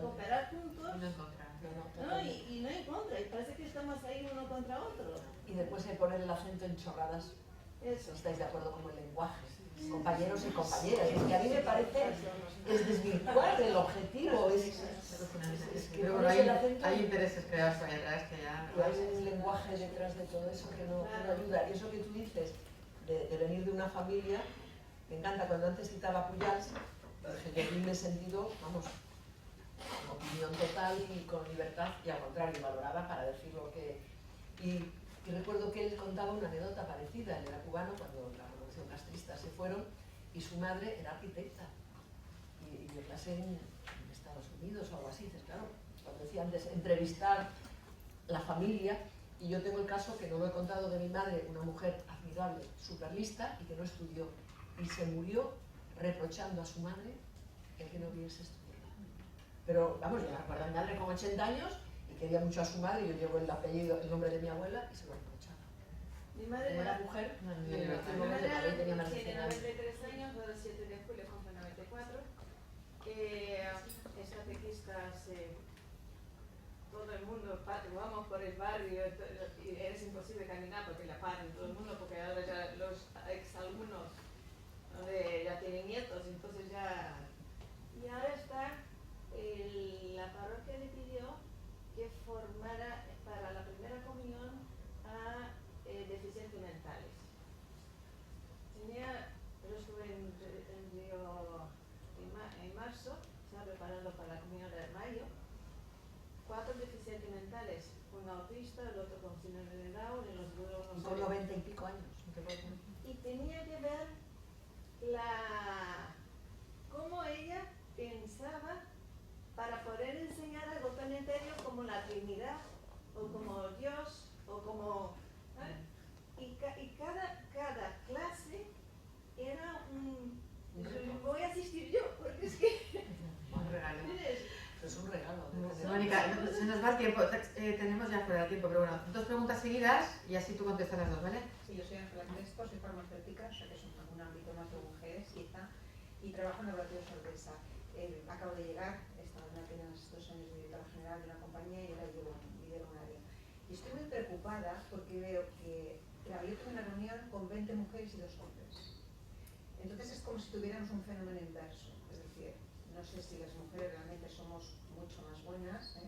cooperar juntos, Y no encontrar. ¿no? Y no en contra, y parece que estamos ahí uno contra otro. Y después poner el acento en chorradas, Eso. estáis de acuerdo con el lenguaje, compañeros y compañeras. Es que a mí me parece es desvirtuar el objetivo. Es que Pero pones hay, el acento hay intereses creados por ahí atrás que ya... y hay un lenguaje detrás de todo eso que no ayuda. Y eso que tú dices de venir de una familia, me encanta. Cuando antes citaba a Pujals, dije, yo me he sentido, vamos, con opinión total y con libertad, y al contrario, valorada para decir lo que... Y recuerdo que él contaba una anécdota parecida. Él era cubano cuando la revolución castrista se fueron y su madre era arquitecta y dio clase en Estados Unidos o algo así. Dices, claro, cuando decía antes entrevistar la familia, y yo tengo el caso que no lo he contado de mi madre, una mujer admirable, súper lista y que no estudió y se murió reprochando a su madre el que no hubiese estudiado. Pero vamos, yo me acuerdo a mi madre con 80 años y quería mucho a su madre, y yo llevo el apellido, el nombre de mi abuela y se lo reprochaba. Mi madre Como era era mujer, No, en no, no, aquel no, momento también tenía más de tiene 100 años. 93 años, ahora 7 de julio cumple 94. Es catequista hace todo el mundo. mundo, vamos por el barrio y es imposible caminar porque la paran todo el mundo, porque ahora ya los exalumnos ya tienen nietos, entonces ya... Y ahora está, la parroquia le pidió que formara para la primera comunión a deficientes mentales. Yo estuve en Río en marzo, estaba preparando para la comunión de mayo, 4 deficientes mentales, un autista, el otro con síndrome de Down, y los dos Con 90 y pico años. y tenía que ver cómo ella pensaba para poder enseñar algo tan etéreo como la Trinidad, o como Dios, o como... Y cada clase era un... Voy a asistir yo, porque es que... Un regalo. Es un regalo. Mónica, se nos va el tiempo, tenemos ya fuera de tiempo, pero bueno, 2 preguntas seguidas y así tú contestas las 2, ¿vale? Sí, yo soy Ángela Crespo, soy farmacéutica, o sea que es un ámbito más de mujeres quizá, y trabajo en laboratorio Sorpresa. Acabo de llegar, he estado apenas 2 años de directora general de una compañía y ahora lidero un área. Y estoy muy preocupada porque veo que, claro, yo tuve una reunión con 20 mujeres y 2 hombres. Entonces es como si tuviéramos un fenómeno inverso, es decir, no sé si las mujeres realmente somos mucho más buenas,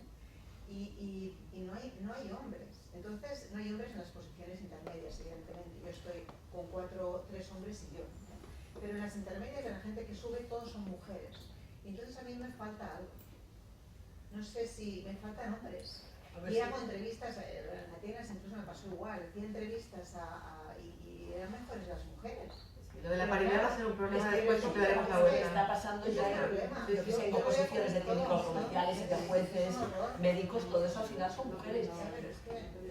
y no hay hombres. Entonces no hay hombres en las posiciones intermedias, evidentemente. Yo estoy con 3 hombres y yo. Pero en las intermedias, de la gente que sube, todos son mujeres. Y entonces a mí me falta algo. No sé si me faltan hombres. Y hago entrevistas, en Atenas incluso me pasó igual, hacía entrevistas y eran mejores las mujeres. Lo de la paridad va a ser un problema Es que después si te daremos la vuelta. está pasando ya en oposiciones de técnicos comerciales, de jueces, médicos, todo eso al final son mujeres.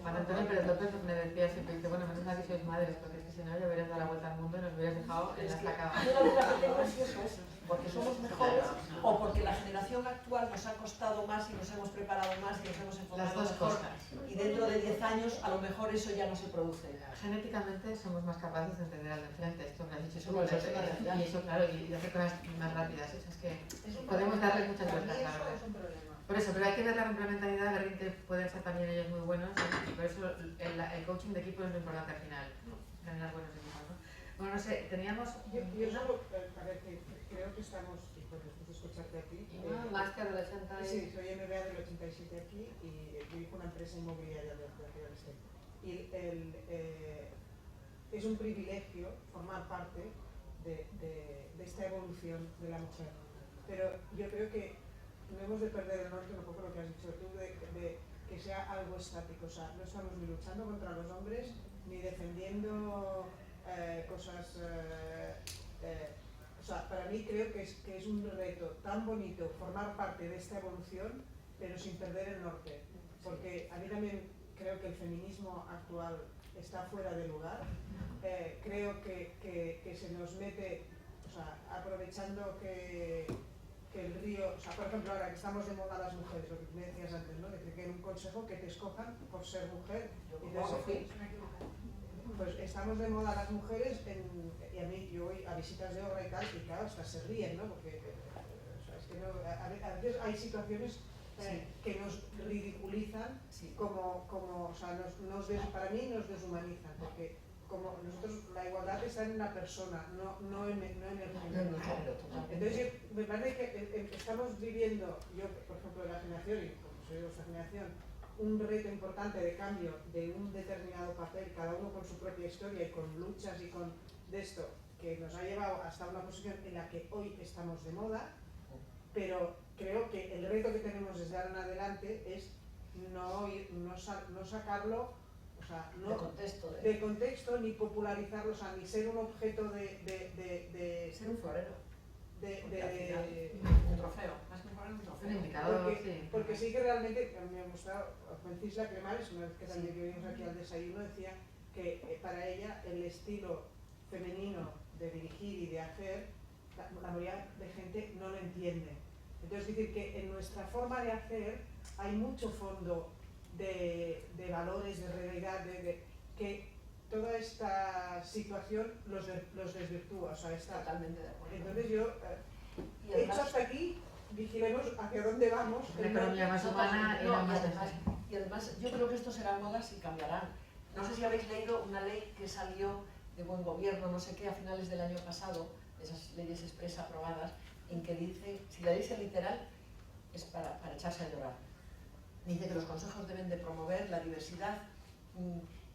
Juan Antonio Pérez López me decía siempre, dice, bueno, menos mal que sois madres, porque es que si no ya hubieras dado la vuelta al mundo y nos hubieras dejado en la estacada. Yo la verdad que tengo es eso, porque somos mejores o porque la generación actual nos ha costado más y nos hemos preparado más y nos hemos enfocado Las dos mejor. cosas. Y dentro de 10 años a lo mejor eso ya no se produce. Genéticamente somos más capaces de entender al de enfrente, esto me has dicho eso, Bueno, eso es una realidad. y eso claro, y de hacer cosas más rápidas, eso es que podemos darle muchas vueltas, la verdad. Es un problema. Por eso, pero hay que ver la complementariedad, ver que pueden ser también ellos muy buenos, y por eso el coaching de equipo es lo importante al final, generar buenos equipos, ¿no? Bueno, no sé, teníamos... Yo solo, a ver, que creo que estamos, y por después de escucharte aquí... máster del 80 y... Sí, soy MBA del 87 aquí y dirijo una empresa inmobiliaria de real estate. Y es un privilegio formar parte de esta evolución de la mujer. Pero yo creo que no hemos de perder el norte, un poco lo que has dicho tú, de que sea algo estático. O sea, no estamos ni luchando contra los hombres, ni defendiendo cosas... o sea, para mí creo que es un reto tan bonito formar parte de esta evolución, pero sin perder el norte. Porque a mí también creo que el feminismo actual está fuera de lugar. Creo que se nos mete, o sea, aprovechando que el río, o sea, por ejemplo, ahora que estamos de moda las mujeres, lo que me decías antes, ¿no? De que en un consejo que te escojan por ser mujer. Pues estamos de moda las mujeres y a mí yo voy a visitas de obra y tal, y claro, hasta se ríen, ¿no? Porque o sea, es que no, a veces hay situaciones que nos ridiculizan, como o sea, para mí nos deshumanizan, porque como nosotros la igualdad está en la persona, no en el género. Entonces me parece que estamos viviendo, yo por ejemplo de la generación, y como soy de esta generación, un reto importante de cambio de un determinado papel, cada uno con su propia historia y con luchas y con de esto, que nos ha llevado hasta una posición en la que hoy estamos de moda, pero creo que el reto que tenemos desde ahora en adelante es no sacarlo, o sea, no de contexto, ni popularizarlo, o sea, ni ser un objeto de ser un florero. Un trofeo, más que un florero, un trofeo. Un indicador, porque sí que realmente, a mí me ha gustado, Francisca Cremales, una vez que también vinimos aquí al desayuno, decía que para ella el estilo femenino de dirigir y de hacer, la mayoría de gente no lo entiende. Entonces, es decir, que en nuestra forma de hacer hay mucho fondo de valores, de realidad, que toda esta situación los desvirtúa. O sea, Totalmente de acuerdo. Entonces yo, hecho hasta aquí, vigilemos hacia dónde vamos. Una economía más humana y no más Y además yo creo que esto será modas y cambiarán. No sé si habéis leído una ley que salió de buen gobierno, no sé qué, a finales del año pasado, esas leyes express aprobadas, en que dice, si la dice literal, es para echarse a llorar. Dice que los consejos deben de promover la diversidad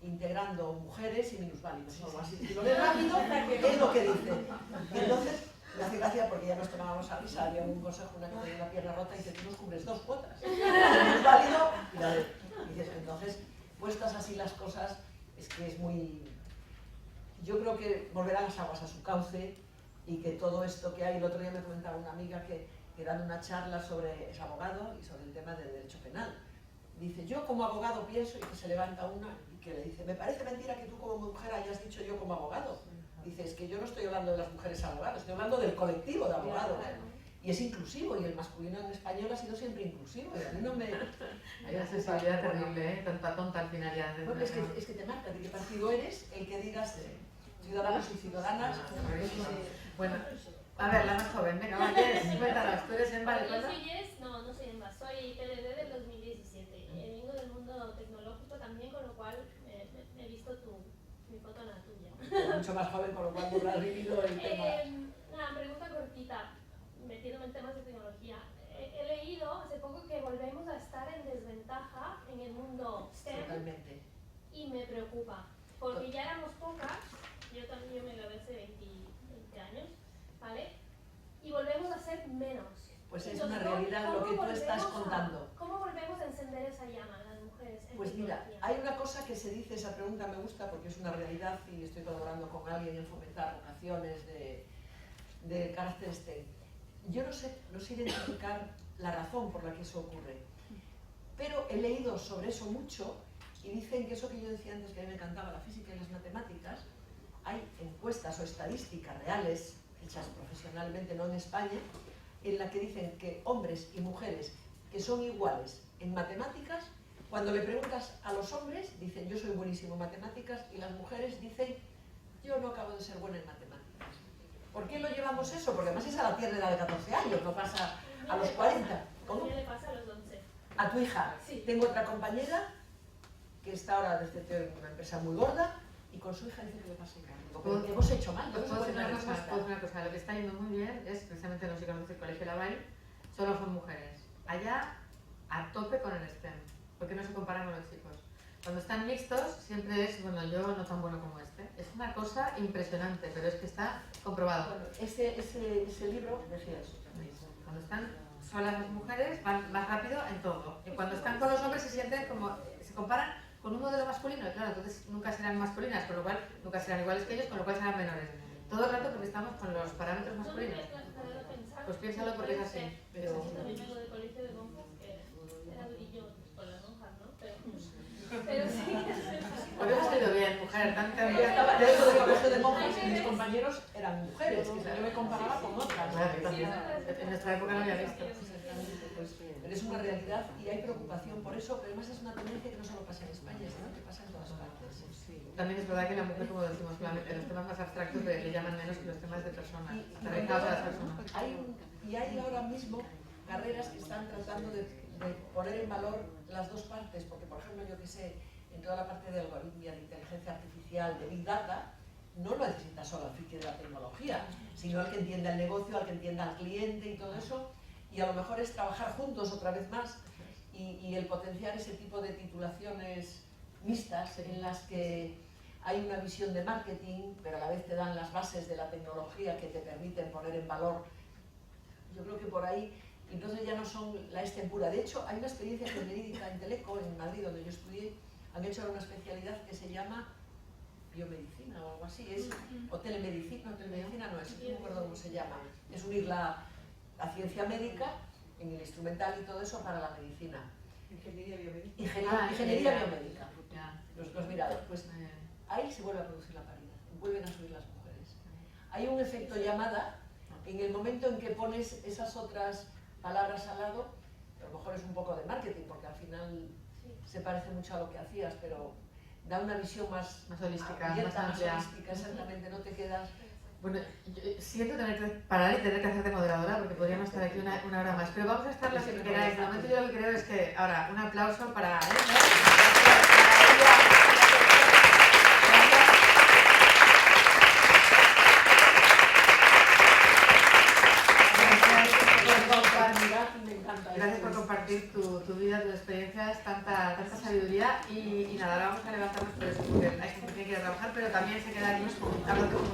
integrando mujeres y minusválidos, o algo así. Si lo lees rápido, es lo que dice. Y entonces, me hace gracia porque ya nos tomábamos a risa, había un consejo, una que tenía una pierna rota y dice, tú nos cubres 2 cuotas. Minusválido y la de... Dices, entonces, puestas así las cosas, es que es muy... Yo creo que volverán las aguas a su cauce y que todo esto que hay, el otro día me comentaba una amiga que dando una charla sobre, es abogado y sobre el tema del derecho penal. Dice, yo como abogado pienso, y que se levanta una y que le dice, me parece mentira que tú como mujer hayas dicho yo como abogado. Dice, es que yo no estoy hablando de las mujeres abogadas, estoy hablando del colectivo de abogados. Y es inclusivo, y el masculino en español ha sido siempre inclusivo, y a mí no me... Hay una sensibilidad terrible, ¿eh? Tanta tonta al final ya. Bueno, es que te marca de qué partido eres, el que digas ciudadanos y ciudadanas. Bueno, a ver, la más joven, venga, va, cuéntanos, ¿tú eres en Vale? Yo soy Yes, no soy EMBA, soy PDD del 2017. Vengo del mundo tecnológico también, con lo cual me he visto mi foto en la tuya. Mucho más joven, con lo cual no has vivido el tema. Una pregunta cortita, metiéndome en temas de tecnología. He leído hace poco que volvemos a estar en desventaja en el mundo STEM. Totalmente. Y me preocupa, porque ya éramos pocas, yo también me gradué hace 20 años, ¿vale? Y volvemos a ser menos. Pues es Entonces, una realidad lo que tú estás volvemos contando. ¿Cómo volvemos a encender esa llama, las mujeres? Pues mira, hay una cosa que se dice, esa pregunta me gusta porque es una realidad y estoy colaborando con alguien en fomentar vocaciones de carácter STEM. Yo no sé identificar la razón por la que eso ocurre, pero he leído sobre eso mucho y dicen que eso que yo decía antes, que a mí me encantaba la física y las matemáticas, hay encuestas o estadísticas reales, hechas profesionalmente, no en España, en la que dicen que hombres y mujeres que son iguales en matemáticas, cuando le preguntas a los hombres, dicen yo soy buenísimo en matemáticas, y las mujeres dicen yo no acabo de ser buena en matemáticas. ¿Por qué lo llevamos eso? Porque además es a la tierna edad de 14 años, no pasa a los 40. ¿Cómo? ¿Qué le pasa a los 11? A tu hija. Sí. Tengo otra compañera que está ahora desde en una empresa muy gorda y con su hija dice que le pasa igual. Digo, ¿qué hemos hecho mal? Puedo decir una cosa, lo que está yendo muy bien es precisamente, no sé si conoces el Colegio Laval, solo son mujeres. Allá a tope con el STEM, porque no se comparan con los chicos. Cuando están mixtos siempre es, bueno, yo no tan bueno como este. Es una cosa impresionante, pero es que está comprobado. Bueno, ese libro decía eso también. Cuando están solas las mujeres van más rápido en todo. Y cuando están con los hombres se sienten como, se comparan con un modelo masculino, y claro, entonces nunca serán masculinas, con lo cual nunca serán iguales que ellos, con lo cual serán menores. Todo el rato porque estamos con los parámetros masculinos. Pues piénsalo porque es así. Pero yo también vengo de colegio de monjas, que era durillo con las monjas, ¿no? Pero sí. Por eso ha ido bien, mujer, tanta Yo estaba dentro del colegio de monjas y mis compañeros eran mujeres, que yo me comparaba con otras. Claro, también. En nuestra época no había visto. Pero es una realidad y hay preocupación por eso, pero además es una tendencia que no solo pasa en España, sino que pasa en todas partes. También es verdad que la mujer, como decimos, en los temas más abstractos le llaman menos que los temas de personas, dedicados a las personas. Hay ahora mismo carreras que están tratando de poner en valor las dos partes, porque por ejemplo, yo que sé, en toda la parte de algoritmia, de inteligencia artificial, de Big Data, no lo necesita solo el friki de la tecnología, sino el que entienda el negocio, el que entienda al cliente y todo eso, y a lo mejor es trabajar juntos otra vez más y el potenciar ese tipo de titulaciones mixtas en las que hay una visión de marketing, pero a la vez te dan las bases de la tecnología que te permiten poner en valor. Yo creo que por ahí, entonces ya no son la STEM pura. De hecho, hay una experiencia que es verídica en Teleco, en Madrid, donde yo estudié, han hecho ahora una especialidad que se llama biomedicina o algo así, es, o telemedicina no es, no me acuerdo cómo se llama, es unir la ciencia médica en el instrumental y todo eso para la medicina. Ingeniería biomédica. Ingeniería biomédica. Los mirados, pues ahí se vuelve a producir la paridad, vuelven a subir las mujeres. Hay un efecto llamada, en el momento en que pones esas otras palabras al lado, a lo mejor es un poco de marketing, porque al final se parece mucho a lo que hacías, pero da una visión más holística, abierta, más amplia. holística, exactamente, no te quedas Bueno, yo siento tener que parar y tener que hacerte moderadora porque podríamos estar aquí una hora más, pero vamos a estar las que queráis. De momento yo lo que creo es que, ahora, un aplauso para Gracias por compartir tu vida, tus experiencias, tanta sabiduría y nada, ahora vamos a levantarnos por eso porque hay gente que quiere trabajar, pero también se queda aquí hablando con